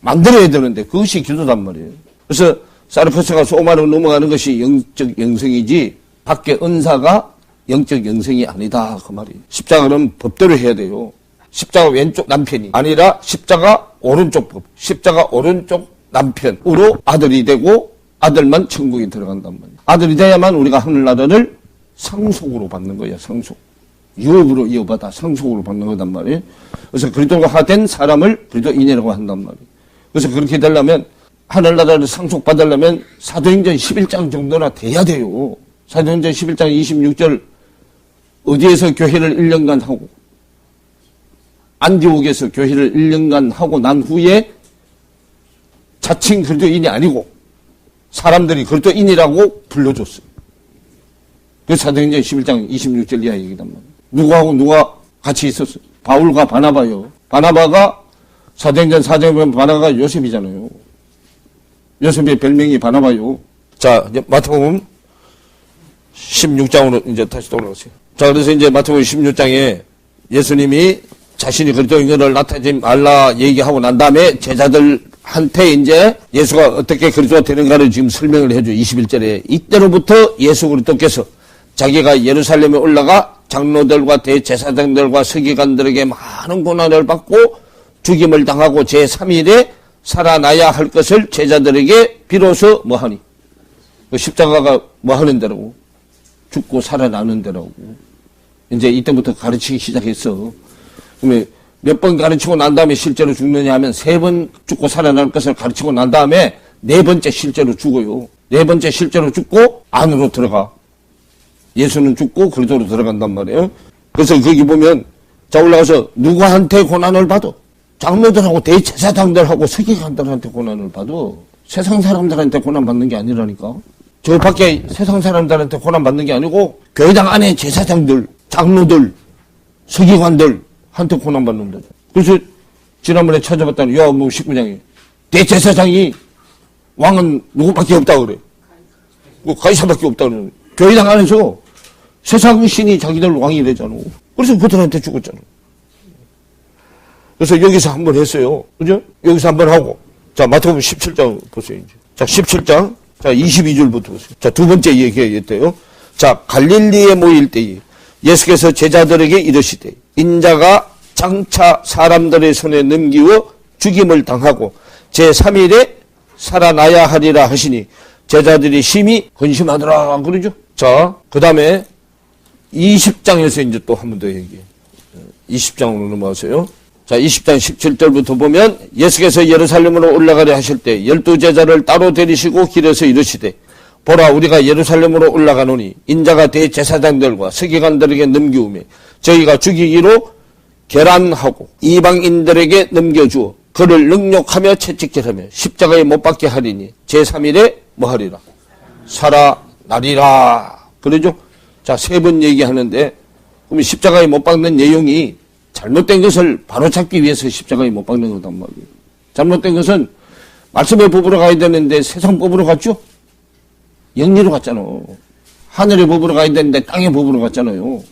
만들어야 되는데 그것이 기도단 말이에요. 그래서 사르포스가 소마로 넘어가는 것이 영적 영성이지 밖에 은사가 영적 영성이 아니다 그 말이에요. 십자가는 법대로 해야 돼요. 십자가 왼쪽 남편이 아니라 십자가 오른쪽 법. 십자가 오른쪽 남편으로 아들이 되고 아들만 천국에 들어간단 말이에요. 아들이 돼야만 우리가 하늘나라를 상속으로 받는 거야. 상속. 유업으로 이어받아 상속으로 받는 거단 말이에요. 그래서 그리스도가 된 사람을 그리스도인이라고 한단 말이에요. 그래서 그렇게 되려면 하늘나라를 상속받으려면 사도행전 11장 정도나 돼야 돼요. 사도행전 11장 26절 어디에서 교회를 1년간 하고 안디옥에서 교회를 1년간 하고 난 후에 자칭 그리스도인이 아니고 사람들이 그리스도인이라고 불러줬어요. 그래서 사도행전 11장 26절 이하 얘기단 말이에요. 누구하고 누가 같이 있었어요? 바울과 바나바요. 바나바가 사도행전 4장에 보면 바나바가 요셉이잖아요. 요셉의 별명이 바나바요. 자, 이제 마태복음 16장으로 이제 다시 돌아가세요. 자, 그래서 이제 마태복음 16장에 예수님이 자신이 그리스도인 것을 나타내지 말라 얘기하고 난 다음에 제자들한테 이제 예수가 어떻게 그리스도가 되는가를 지금 설명을 해줘. 21절에 이때로부터 예수 그리스도께서 자기가 예루살렘에 올라가 장로들과 대제사장들과 서기관들에게 많은 고난을 받고 죽임을 당하고 제3일에 살아나야 할 것을 제자들에게 비로소 뭐하니? 그 십자가가 뭐하는 데라고? 죽고 살아나는 데라고. 이제 이때부터 가르치기 시작했어. 그러면 몇 번 가르치고 난 다음에 실제로 죽느냐 하면 3번 죽고 살아날 것을 가르치고 난 다음에 4번째 실제로 죽어요. 4번째 실제로 죽고 안으로 들어가. 예수는 죽고 그리스도로 들어간단 말이에요. 그래서 거기 보면 자 올라가서 누구한테 고난을 받아? 장로들하고 대제사장들하고 서기관들한테 고난을 받아. 세상 사람들한테 고난 받는 게 아니라니까. 저 밖에 세상 사람들한테 고난 받는 게 아니고 교회당 안에 제사장들, 장로들, 서기관들한테 고난 받는다. 그래서 지난번에 찾아봤더니 요한복음 19장에 대제사장이 왕은 누구밖에 없다 그래. 뭐 가이사밖에 없다 그러는. 교회당 안에서 세상 신이 자기들 왕이 되잖아. 그래서 그들한테 죽었잖아. 그래서 여기서 한번 했어요. 그죠? 여기서 한번 하고. 자, 마태복음 17장 보세요, 이제. 자, 17장. 자, 22절부터 보세요. 자, 두 번째 얘기했대요. 자, 갈릴리에 모일 때에 예수께서 제자들에게 이르시되, 인자가 장차 사람들의 손에 넘기워 죽임을 당하고 제3일에 살아나야 하리라 하시니 제자들이 심히 근심하더라. 그러죠? 자, 그 다음에 20장에서 이제 또 한 번 더 얘기해. 20장으로 넘어가세요. 자, 20장 17절부터 보면 예수께서 예루살렘으로 올라가려 하실 때 12제자를 따로 데리시고 길에서 이르시되, 보라, 우리가 예루살렘으로 올라가노니 인자가 대제사장들과 서기관들에게 넘기우매 저희가 죽이기로 결안하고 이방인들에게 넘겨주어 그를 능욕하며 채찍질하며 십자가에 못 박게 하리니 제3일에 뭐하리라? 살아나리라. 그러죠? 자, 세 번 얘기하는데, 그럼 십자가에 못 박는 내용이 잘못된 것을 바로잡기 위해서 십자가에 못 박는 거단 말이에요. 잘못된 것은 말씀의 법으로 가야 되는데 세상 법으로 갔죠? 영리로 갔잖아. 하늘의 법으로 가야 되는데 땅의 법으로 갔잖아요.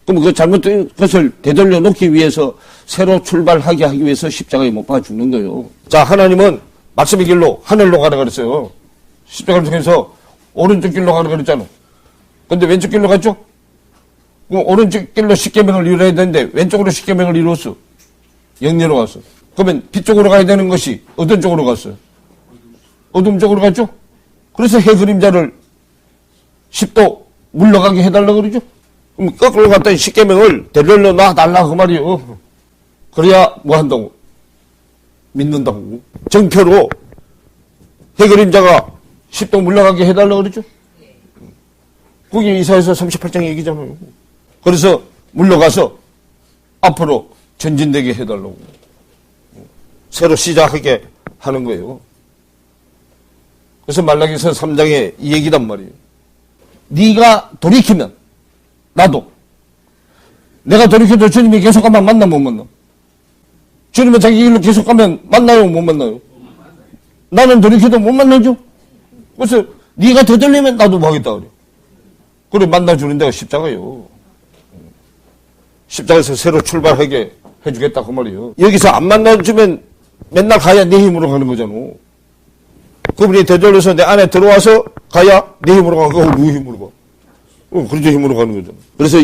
그럼 그 잘못된 것을 되돌려 놓기 위해서 새로 출발하게 하기 위해서 십자가에 못 박아 죽는 거예요. 자, 하나님은 말씀의 길로 하늘로 가라 그랬어요. 십자가를 통해서 오른쪽 길로 가라 그랬잖아. 근데 왼쪽 길로 갔죠? 그럼 오른쪽 길로 십계명을 이루어야 되는데 왼쪽으로 십계명을 이루었어. 영리로 갔어. 그러면 빛 쪽으로 가야 되는 것이 어떤 쪽으로 갔어요? 어둠 쪽으로 갔죠? 그래서 해 그림자를 10도 물러가게 해달라고 그러죠? 그럼 거꾸로 갔더니 십계명을 되돌려 놔달라 그 말이에요. 그래야 뭐 한다고? 믿는다고. 정표로 해 그림자가 10도 물러가게 해달라고 그러죠? 그게 이사야서 38장 얘기잖아요. 그래서 물러가서 앞으로 전진되게 해달라고. 새로 시작하게 하는 거예요. 그래서 말라기서 3장에 이 얘기단 말이에요. 네가 돌이키면 나도. 내가 돌이켜도 주님이 계속 가면 만나 못 만나? 주님은 자기 길로 계속 가면 만나요 못 만나요? 나는 돌이켜도 못 만나죠? 그래서 네가 되돌리면 나도 뭐 하겠다 그래. 그래 만나주는 데가 십자가요. 십자가에서 새로 출발하게 해주겠다 그 말이에요. 여기서 안 만나주면 맨날 가야 내 힘으로 가는 거잖아. 그분이 되돌려서 내 안에 들어와서 가야 내 힘으로 가고 누구 힘으로 가? 그렇죠. 힘으로 가는 거잖아. 그래서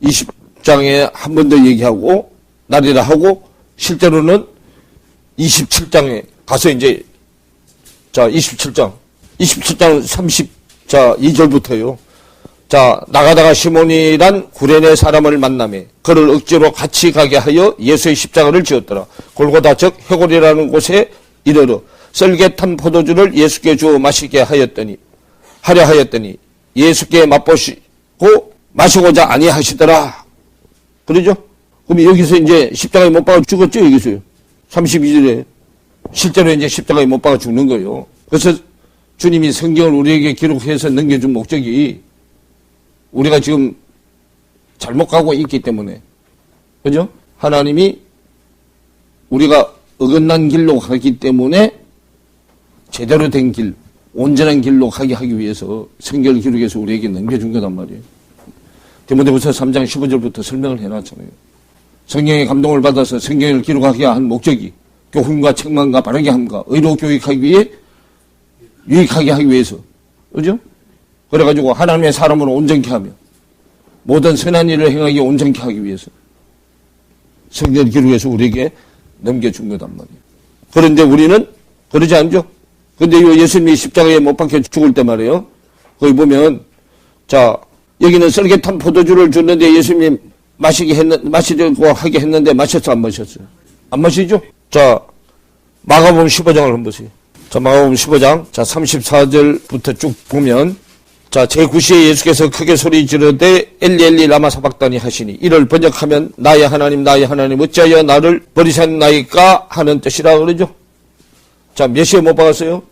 20장에 한 번 더 얘기하고 날이라 하고 실제로는 27장에 가서 이제 자 27장 2절부터요. 자, 나가다가 시몬이란 구레네 사람을 만나매 그를 억지로 같이 가게 하여 예수의 십자가를 지었더라. 골고다 즉 해골이라는 곳에 이르러 썰개 탄 포도주를 예수께 주어 마시게 하려 하였더니 예수께 맛보시고 마시고자 아니하시더라. 그러죠? 그럼 여기서 이제 십자가에 못 박아 죽었죠? 여기서요. 32절에 실제로 이제 십자가에 못 박아 죽는 거예요. 그래서 주님이 성경을 우리에게 기록해서 넘겨준 목적이 우리가 지금 잘못 가고 있기 때문에, 그죠? 하나님이 우리가 어긋난 길로 가기 때문에 제대로 된 길, 온전한 길로 가게 하기 위해서 성경을 기록해서 우리에게 넘겨준 거단 말이에요. 디모데후서 3장 15절부터 설명을 해놨잖아요. 성경의 감동을 받아서 성경을 기록하게 한 목적이 교훈과 책망과 바르게 함과 의로 교육하기 위해 유익하게 하기 위해서, 그죠? 그래가지고 하나님의 사람으로 온전케 하며 모든 선한 일을 행하기 온전케 하기 위해서 성경을 기록해서 우리에게 넘겨준 거단 말이에요. 그런데 우리는 그러지 않죠? 근데 이 예수님이 십자가에 못 박혀 죽을 때 말이에요. 거기 보면, 자, 여기는 썰개탄 포도주를 줬는데 예수님 마시려고 하게 했는데 마셨어, 안 마셨어요? 안 마시죠? 자, 마가복음 15장을 한번 보세요. 자, 마가복음 15장, 자, 34절부터 쭉 보면, 자, 제9시에 예수께서 크게 소리 지르되 엘리 엘리 라마 사박다니 하시니 이를 번역하면 나의 하나님 어찌하여 나를 버리셨나이까 하는 뜻이라 그러죠. 자, 몇 시에 못 박았어요?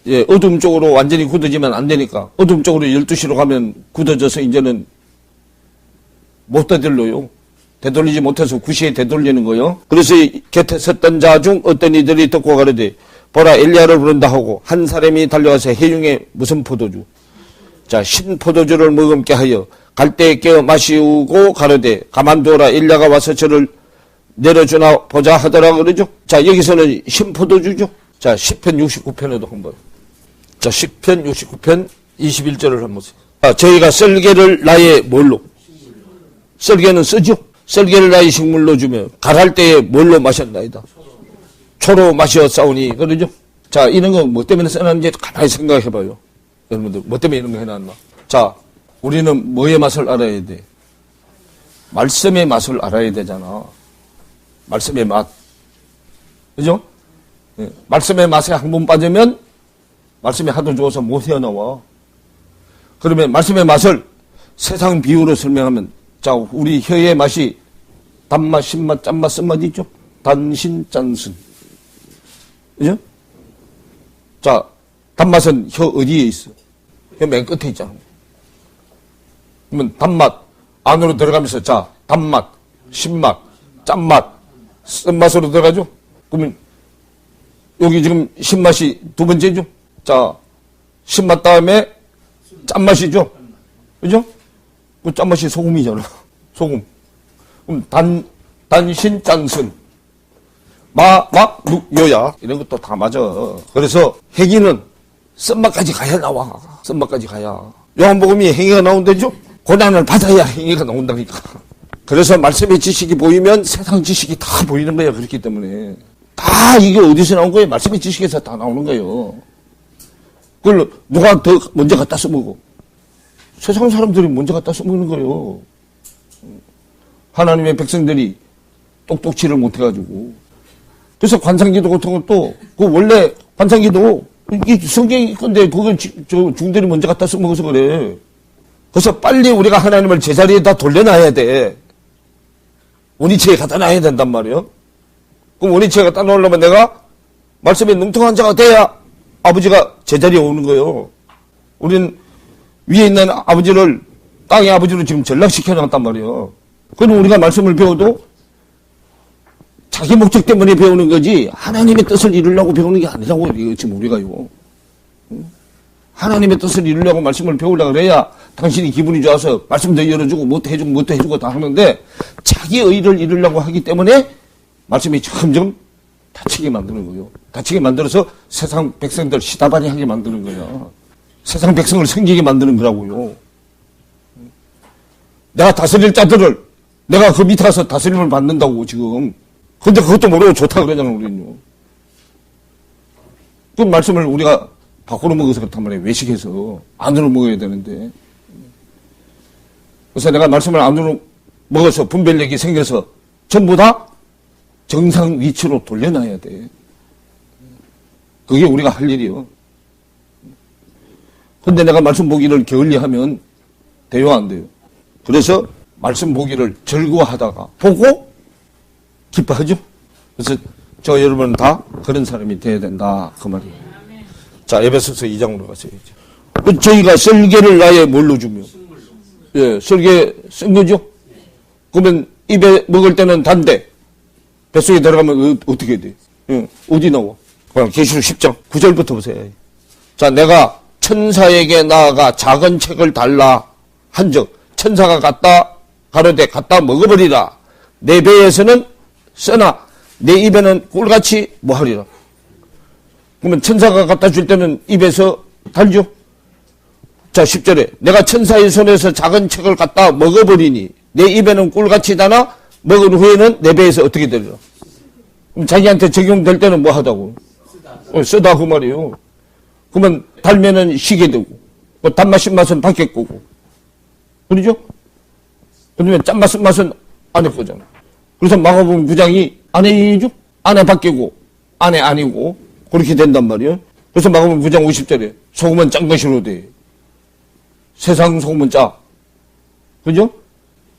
예, 어둠 쪽으로 완전히 굳어지면 안 되니까 어둠 쪽으로 12시로 가면 굳어져서 이제는 못 되돌려요. 되돌리지 못해서 9시에 되돌리는 거요. 그래서 곁에 섰던 자 중 어떤 이들이 듣고 가르되 보라 엘리야를 부른다 하고 한 사람이 달려와서 해중에 무슨 포도주? 자, 신포도주를 머금게 하여 갈대에 깨어 마시고 가로되 가만두어라 엘리야가 와서 저를 내려주나 보자 하더라 그러죠. 자, 여기서는 신포도주죠. 자, 시편 69편에도 한번. 자, 시편 69편 21절을 한번 보세요. 자, 저희가 썰개를 나의 뭘로? 썰개는 쓰죠. 썰개를 나의 식물로 주며 갈할 때에 뭘로 마셨나이다? 초로 마셨사오니 그러죠. 자, 이런 거 뭐 때문에 써놨는지 가만히 생각해봐요. 여러분들 뭐 때문에 이런 거 해놨나? 자, 우리는 뭐의 맛을 알아야 돼? 말씀의 맛을 알아야 되잖아. 말씀의 맛. 그죠? 예. 말씀의 맛에 한 번 빠지면 말씀이 하도 좋아서 못 헤어나와. 그러면 말씀의 맛을 세상 비유로 설명하면, 자, 우리 혀의 맛이 단맛, 신맛, 짠맛, 쓴맛 있죠? 단신, 짠순. 그죠? 자, 단맛은 혀 어디에 있어? 혀 맨 끝에 있잖아. 그러면 단맛 안으로 들어가면서, 자, 단맛, 신맛, 짠맛, 쓴맛으로 들어가죠? 그러면 여기 지금 신맛이 두 번째죠? 자, 신맛 다음에 짠맛이죠? 그죠? 그 짠맛이 소금이잖아. 소금. 그럼 단신, 짠순. 요야. 이런 것도 다 맞아. 그래서 행위는 쓴맛까지 가야 나와. 쓴맛까지 가야. 요한복음이 행위가 나온다죠? 고난을 받아야 행위가 나온다니까. 그래서 말씀의 지식이 보이면 세상 지식이 다 보이는 거야. 그렇기 때문에. 다 이게 어디서 나온 거예요? 말씀의 지식에서 다 나오는 거예요. 그걸 누가 더 먼저 갖다 써먹어? 세상 사람들이 먼저 갖다 써먹는 거예요. 하나님의 백성들이 똑똑치를 못해가지고. 그래서 관상기도 같은 것도, 그 원래 관상기도, 이게 성경이 건데, 그걸 중들이 먼저 갖다 써먹어서 그래. 그래서 빨리 우리가 하나님을 제자리에다 돌려놔야 돼. 원위치에 갖다 놔야 된단 말이에요. 그럼 원위치에 갖다 놓으려면 내가 말씀에 능통한 자가 돼야 아버지가 제자리에 오는 거예요. 우리는 위에 있는 아버지를 땅의 아버지로 지금 전락시켜 놨단 말이에요. 그럼 우리가 말씀을 배워도 자기 목적 때문에 배우는 거지 하나님의 뜻을 이루려고 배우는 게 아니라고 지금 우리가요. 하나님의 뜻을 이루려고 말씀을 배우려고 그래야 당신이 기분이 좋아서 말씀도 열어주고 뭣도 해주고 뭣도 해주고 다 하는데 자기 의를 이루려고 하기 때문에 말씀이 점점 다치게 만드는 거예요. 다치게 만들어서 세상 백성들 시다발이 하게 만드는 거야. 세상 백성을 생기게 만드는 거라고요. 내가 다스릴 자들을 내가 그 밑에 가서 다스림을 받는다고 지금. 근데 그것도 모르고 좋다 그러잖아 우리는요. 그 말씀을 우리가 밖으로 먹어서 그렇단 말이에요. 외식해서 안으로 먹어야 되는데. 그래서 내가 말씀을 안으로 먹어서 분별력이 생겨서 전부 다 정상 위치로 돌려놔야 돼. 그게 우리가 할 일이요. 근데 내가 말씀 보기를 게을리하면 돼요, 안 돼요? 그래서 말씀 보기를 즐거워하다가 보고 기뻐하죠? 그래서 저 여러분은 다 그런 사람이 돼야 된다. 그 말이에요. 자, 에베소서 2장으로 가세요. 저희가 썰개를 나의 뭘로 주며? 예, 썰개 쓴 거죠? 그러면 입에 먹을 때는 단데, 뱃속에 들어가면 어떻게 돼? 예, 어디 나와? 그냥 계시록 10장 9절부터 보세요. 자, 내가 천사에게 나아가 작은 책을 달라 한적 천사가 가로되 갖다 먹어버리라. 내 배에서는 써나 내 입에는 꿀같이 뭐하리라. 그러면 천사가 갖다 줄 때는 입에서 달죠. 자, 10절에 내가 천사의 손에서 작은 책을 갖다 먹어버리니 내 입에는 꿀같이 다나 먹은 후에는 내 배에서 어떻게 되리라. 그럼 자기한테 적용될 때는 뭐 하다고? 쓰다 그 말이에요. 그러면 달면은 쉬게 되고 단맛 신맛은 바뀔 거고 그러죠? 그러면 짠맛 쓴맛은 안 할 거잖아. 그래서 마가복음 9장이 안에이죠? 안에 바뀌고 안에 아니고 그렇게 된단 말이에요. 그래서 마가복음 9장 50절에 소금은 짠 것이로 돼. 세상 소금은 짜. 그죠?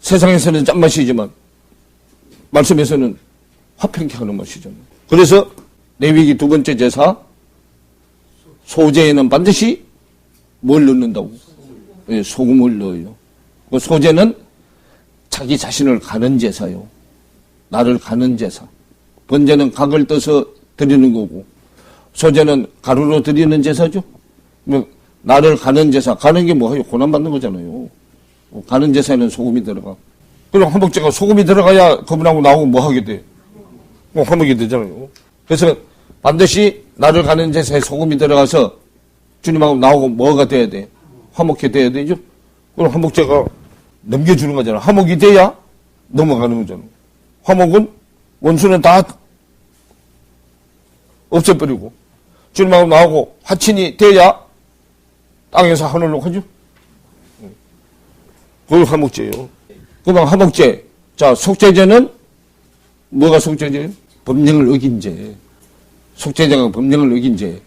세상에서는 짠맛이지만 말씀에서는 화평케 하는 맛이잖아요. 그래서 레위기 두 번째 제사 소제에는 반드시 뭘 넣는다고? 예, 소금을 넣어요. 그 소제는 자기 자신을 가는 제사요. 나를 가는 제사. 번제는 각을 떠서 드리는 거고 소제는 가루로 드리는 제사죠. 뭐 나를 가는 제사, 가는 게 뭐예요? 고난받는 거잖아요. 가는 제사에는 소금이 들어가. 그럼 화목제가 소금이 들어가야 거분하고 나오고 뭐 하게 돼? 화목이 되잖아요. 그래서 반드시 나를 가는 제사에 소금이 들어가서 주님하고 나오고 뭐가 돼야 돼? 화목이 돼야 되죠. 그럼 화목제가 넘겨주는 거잖아. 화목이 돼야 넘어가는 거잖아. 화목은 원수는 다 없애버리고 주님하고 나오고 화친이 돼야 땅에서 하늘로 가죠. 그게 화목제예요. 그럼 화목제. 자, 속죄제는 뭐가 속죄제예요? 법령을 어긴 죄. 속죄제가 법령을 어긴 죄.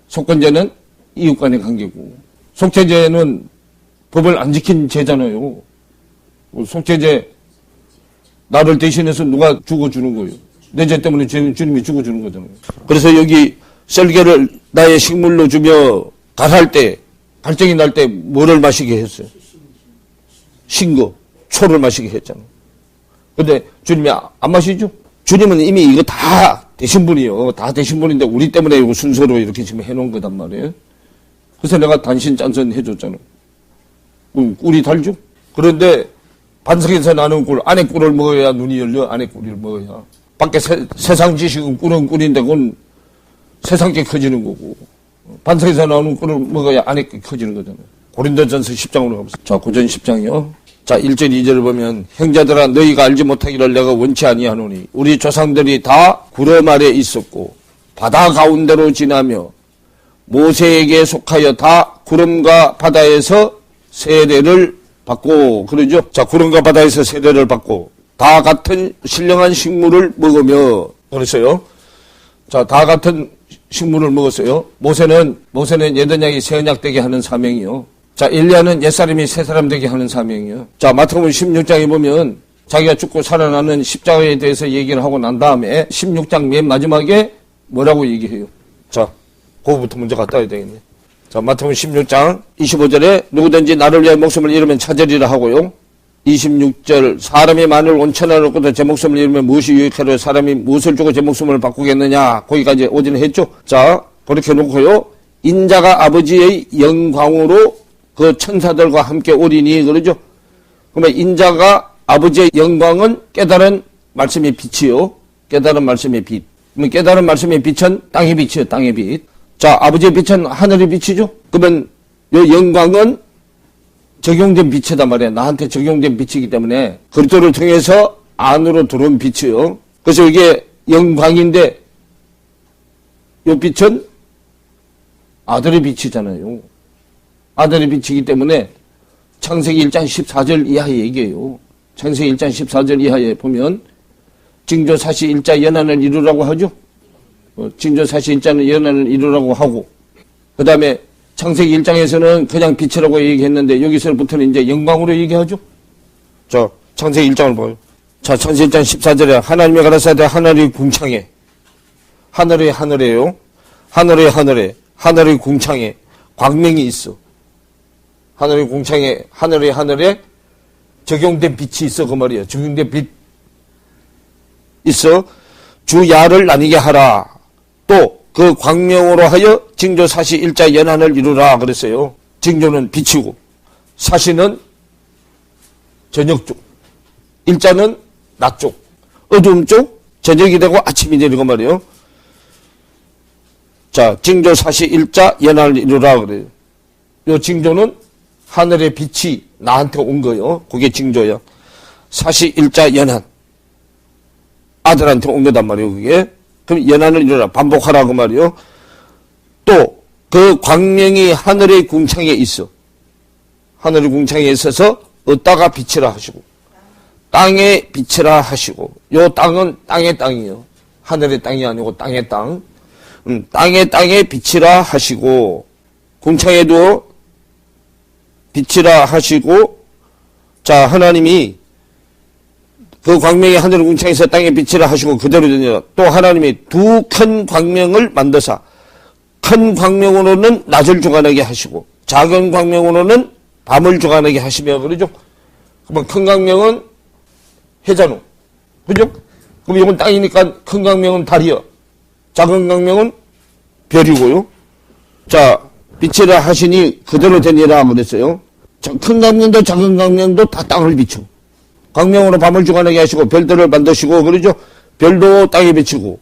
속건제는 이웃 간의 관계고. 속죄제는 법을 안 지킨 죄잖아요. 속죄제 나를 대신해서 누가 죽어주는 거예요. 내 죄 때문에 주님이 죽어주는 거잖아요. 그래서 여기 썰개를 나의 식물로 주며 갈할 때, 갈증이 날 때 뭐를 마시게 했어요? 신거, 초를 마시게 했잖아요. 근데 주님이 안 마시죠? 주님은 이미 이거 다 되신 분이요. 다 되신 분인데 우리 때문에 이거 순서로 이렇게 지금 해놓은 거단 말이에요. 그래서 내가 단신 짠선 해줬잖아요. 꿀이 달죠? 그런데 반석에서 나는 꿀, 안에 꿀을 먹어야 눈이 열려, 안에 꿀을 먹어야. 밖에 세상 지식은 꿀은 꿀인데 그건 세상 게 커지는 거고. 반석에서 나오는 꿀을 먹어야 안에 게 커지는 거잖아요. 고린도전서 10장으로 가보세요. 자, 고전 10장이요. 자, 1절 2절을 보면 형제들아 너희가 알지 못하기를 내가 원치 아니하노니 우리 조상들이 다 구름 아래 있었고 바다 가운데로 지나며 모세에게 속하여 다 구름과 바다에서 세례를 받고 그러죠. 자, 구름과 바다에서 세례를 받고 다 같은 신령한 식물을 먹으며 그랬어요. 자, 다 같은 식물을 먹었어요. 모세는 옛언약이 새언약 되게 하는 사명이요. 자, 엘리야는 옛사람이 새사람 되게 하는 사명이요. 자, 마태복음 16장에 보면 자기가 죽고 살아나는 십자가에 대해서 얘기를 하고 난 다음에 16장 맨 마지막에 뭐라고 얘기해요? 자, 그거부터 먼저 갖다 와야 되겠네. 자, 마태복음 16장 25절에 누구든지 나를 위하여 목숨을 잃으면 찾으리라 하고요. 26절 사람이 만일 온천을 얻고도 제 목숨을 잃으면 무엇이 유익하려 사람이 무엇을 주고 제 목숨을 바꾸겠느냐 거기까지 오지는 했죠. 자, 그렇게 놓고요. 인자가 아버지의 영광으로 그 천사들과 함께 오리니 그러죠. 그러면 인자가 아버지의 영광은 깨달은 말씀의 빛이요. 깨달은 말씀의 빛. 그러면 깨달은 말씀의 빛은 땅의 빛이요. 땅의 빛. 자, 아버지의 빛은 하늘의 빛이죠. 그러면 이 영광은 적용된 빛이단 말이에요. 나한테 적용된 빛이기 때문에 그리스도를 통해서 안으로 들어온 빛이요. 그래서 이게 영광인데 이 빛은 아들의 빛이잖아요. 아들의 빛이기 때문에 창세기 1장 14절 이하의 얘기예요. 창세기 1장 14절 이하에 보면 징조사시 일자 연한을 이루라고 하죠. 징조사시 일자는 연한을 이루라고 하고 그 다음에 창세기 1장에서는 그냥 빛이라고 얘기했는데 여기서부터는 이제 영광으로 얘기하죠. 자, 창세기 1장을 봐요. 자, 창세기 1장 14절에 하나님이 가라사대 하늘의 궁창에 하늘에요. 하늘의 궁창에 광명이 있어. 하늘의 궁창에 하늘에 적용된 빛이 있어 그 말이에요. 적용된 빛 있어. 주야를 나뉘게 하라. 또 그 광명으로 하여 징조 사시 일자 연한을 이루라 그랬어요. 징조는 빛이고 사시는 저녁 쪽, 일자는 낮 쪽, 어두움 쪽, 저녁이 되고 아침이 되고 말이에요. 자, 징조 사시 일자 연한을 이루라 그래요. 요 징조는 하늘의 빛이 나한테 온 거예요. 그게 징조야. 사시 일자 연한. 아들한테 온 거단 말이에요, 그게. 그럼 연한을 이루라. 반복하라, 그 말이에요. 또, 그 광명이 하늘의 궁창에 있어. 하늘의 궁창에 있어서, 어디다가 빛이라 하시고, 땅에 빛이라 하시고, 요 땅은 땅의 땅이에요. 하늘의 땅이 아니고 땅의 땅. 땅에 빛이라 하시고, 궁창에도 빛이라 하시고, 자, 하나님이 그 광명이 하늘 궁창에서 땅에 빛이라 하시고 그대로 되냐. 또 하나님이 두 큰 광명을 만드사 큰 광명으로는 낮을 주관하게 하시고 작은 광명으로는 밤을 주관하게 하시며 그러죠. 그러면 큰 광명은 해잖아. 그죠? 그럼 이건 땅이니까 큰 광명은 달이요. 작은 광명은 별이고요. 자, 빛이라 하시니 그대로 되니라 그랬어요. 큰 강명도 작은 강명도 다 땅을 비춰. 강명으로 밤을 주관하게 하시고 별들을 만드시고 그러죠. 별도 땅에 비치고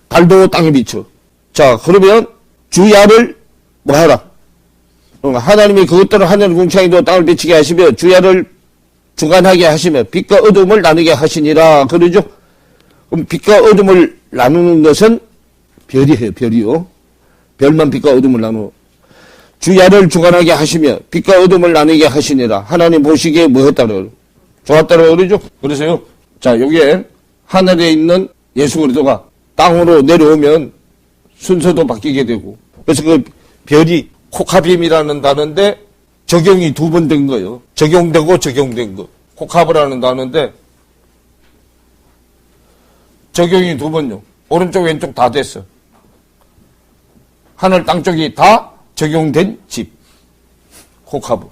달도 땅에 비쳐. 자, 그러면 주야를 뭐 하라. 하나님이 그것들을 하늘 궁창에도 땅을 비치게 하시며 주야를 주관하게 하시며 빛과 어둠을 나누게 하시니라 그러죠. 그럼 빛과 어둠을 나누는 것은 별이에요. 별이요. 별만 빛과 어둠을 나누어. 주야를 주관하게 하시며 빛과 어둠을 나누게 하시니라. 하나님 보시기에 뭐 했다고 좋았다고 그러죠. 그래서요. 자, 여기에 하늘에 있는 예수 그리스도가 땅으로 내려오면 순서도 바뀌게 되고. 그래서 그 별이 코카빔이라는 단어인데 적용이 2번 된 거예요. 적용되고 적용된 거. 코카브라는 단어인데 적용이 2번요. 오른쪽 왼쪽 다 됐어. 하늘 땅 쪽이 다 적용된 집. 코카브.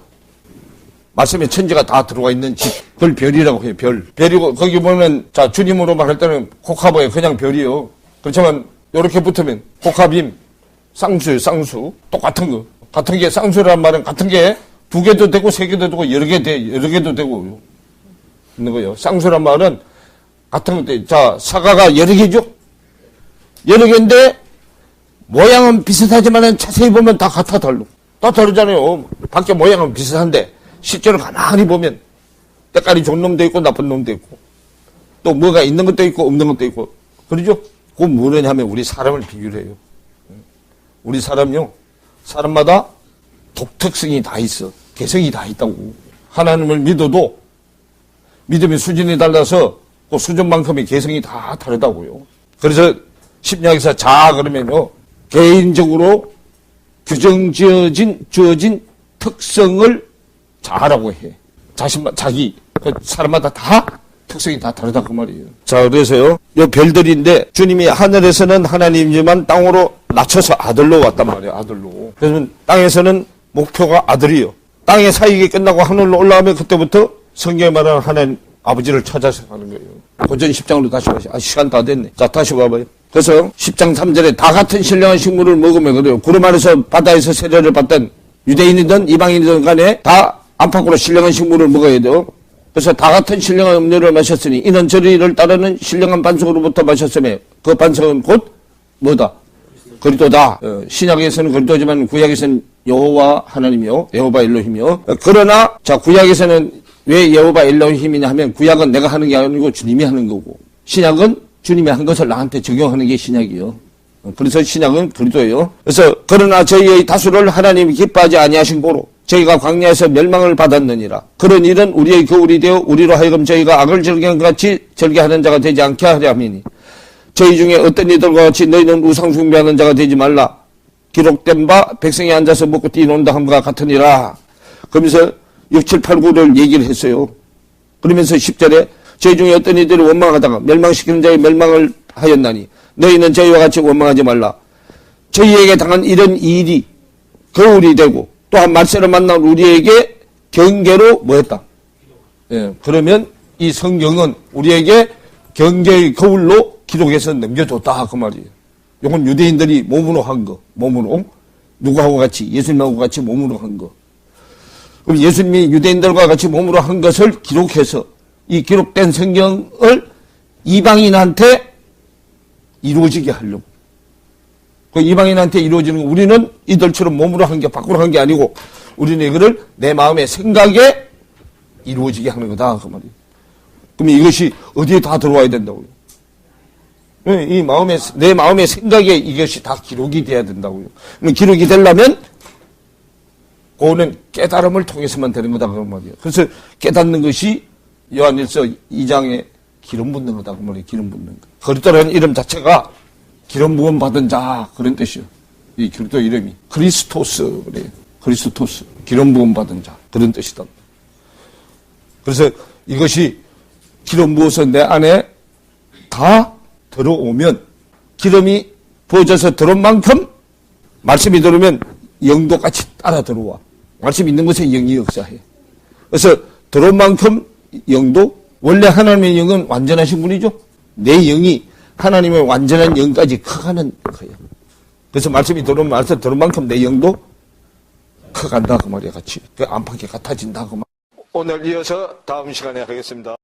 말씀에 천지가 다 들어와 있는 집. 그걸 별이라고 해요. 별. 별이고 거기 보면 자 주님으로 말할 때는 코카브에 그냥 별이요. 그렇지만 이렇게 붙으면 코카빔 쌍수예요. 쌍수. 똑같은 거. 같은 게 쌍수란 말은 같은 게 2개도 되고 3개도 되고 여러 개도 되고 있는 거예요. 쌍수란 말은 같은 건데 자 사과가 여러 개죠. 여러 개인데 모양은 비슷하지만 자세히 보면 다 같아 달라. 다 다르잖아요. 밖에 모양은 비슷한데 실제로 가만히 보면 때깔이 좋은 놈도 있고 나쁜 놈도 있고 또 뭐가 있는 것도 있고 없는 것도 있고 그러죠? 그건 뭐냐면 우리 사람을 비교를 해요. 우리 사람요. 사람마다 독특성이 다 있어. 개성이 다 있다고. 하나님을 믿어도 믿음의 수준이 달라서 그 수준만큼의 개성이 다 다르다고요. 그래서 심리학에서 자 그러면요. 개인적으로 주어진 특성을 자라고 해. 자기 그 사람마다 다 특성이 다 다르다 그 말이에요. 자 그래서요. 요 별들인데 주님이 하늘에서는 하나님이지만 땅으로 낮춰서 아들로 왔단 말이에요. 아들로. 그래서 땅에서는 목표가 아들이요. 땅의 사역이 끝나고 하늘로 올라오면 그때부터 성경에 말하는 하나님 아버지를 찾아서 가는 거예요. 고전 10장으로 다시 가시. 시간 다 됐네. 자 다시 봐봐요. 그래서 10장 3절에 다 같은 신령한 식물을 먹으면 그래요. 구름 아래서 바다에서 세례를 받던 유대인이든 이방인이든 간에 다 안팎으로 신령한 식물을 먹어야 돼요. 그래서 다 같은 신령한 음료를 마셨으니 이는 저리를 따르는 신령한 반석으로부터 마셨으며 그 반석은 곧 뭐다? 그리스도다. 신약에서는 그리스도지만 구약에서는 여호와 하나님이요. 여호와 엘로힘이요. 그러나 자 구약에서는 왜 여호와 엘로힘이냐 하면 구약은 내가 하는 게 아니고 주님이 하는 거고 신약은 주님이 한 것을 나한테 적용하는 게 신약이요. 그래서 신약은 그리스도예요. 그래서 그러나 저희의 다수를 하나님이 기뻐하지 아니하신 고로 저희가 광야에서 멸망을 받았느니라. 그런 일은 우리의 거울이 되어 우리로 하여금 저희가 악을 즐기는 것 같이 즐겨하는 자가 되지 않게 하려 함이니 저희 중에 어떤 이들과 같이 너희는 우상 숭배하는 자가 되지 말라. 기록된 바 백성이 앉아서 먹고 뛰논다 함과 같으니라. 그러면서 6, 7, 8, 9를 얘기를 했어요. 그러면서 10절에 저희 중에 어떤 이들이 원망하다가 멸망시키는 자의 멸망을 하였나니 너희는 저희와 같이 원망하지 말라. 저희에게 당한 이런 일이 거울이 되고 또한 말세를 만난 우리에게 경계로 뭐였다. 예, 그러면 이 성경은 우리에게 경계의 거울로 기록해서 넘겨줬다 그 말이에요. 이건 유대인들이 몸으로 한 거. 몸으로. 누구하고 같이 예수님하고 같이 몸으로 한 거. 그럼 예수님이 유대인들과 같이 몸으로 한 것을 기록해서 이 기록된 성경을 이방인한테 이루어지게 하려고. 그 이방인한테 이루어지는 거 우리는 이들처럼 몸으로 한 게 밖으로 한 게 아니고 우리는 이거를 내 마음의 생각에 이루어지게 하는 거다 그 말이에요. 그럼 이것이 어디에 다 들어와야 된다고요. 이 마음의 내 마음의 생각에 이것이 다 기록이 돼야 된다고요. 그럼 기록이 되려면 그거는 깨달음을 통해서만 되는 거다 그 말이에요. 그래서 깨닫는 것이 요한일서 2장에 기름 붓는 거다 그 말이에요. 기름 붓는 거. 그리스도라는 이름 자체가 기름 부음 받은 자 그런 뜻이요. 이 그리스도 이름이 크리스토스 그래요. 크리스토스 기름 부음 받은 자 그런 뜻이다. 그래서 이것이 기름 부어서 내 안에 다 들어오면 기름이 부어져서 들어온 만큼 말씀이 들어오면 영도 같이 따라 들어와. 말씀 있는 곳에 영이 역사해. 그래서 들어온 만큼 영도 원래 하나님의 영은 완전하신 분이죠. 내 영이 하나님의 완전한 영까지 커가는 거예요. 그래서 말씀이 들어오면 말씀 들은 만큼 내 영도 커간다 그 말이야 같이. 그 안팎이 같아진다 그 말. 오늘 이어서 다음 시간에 하겠습니다.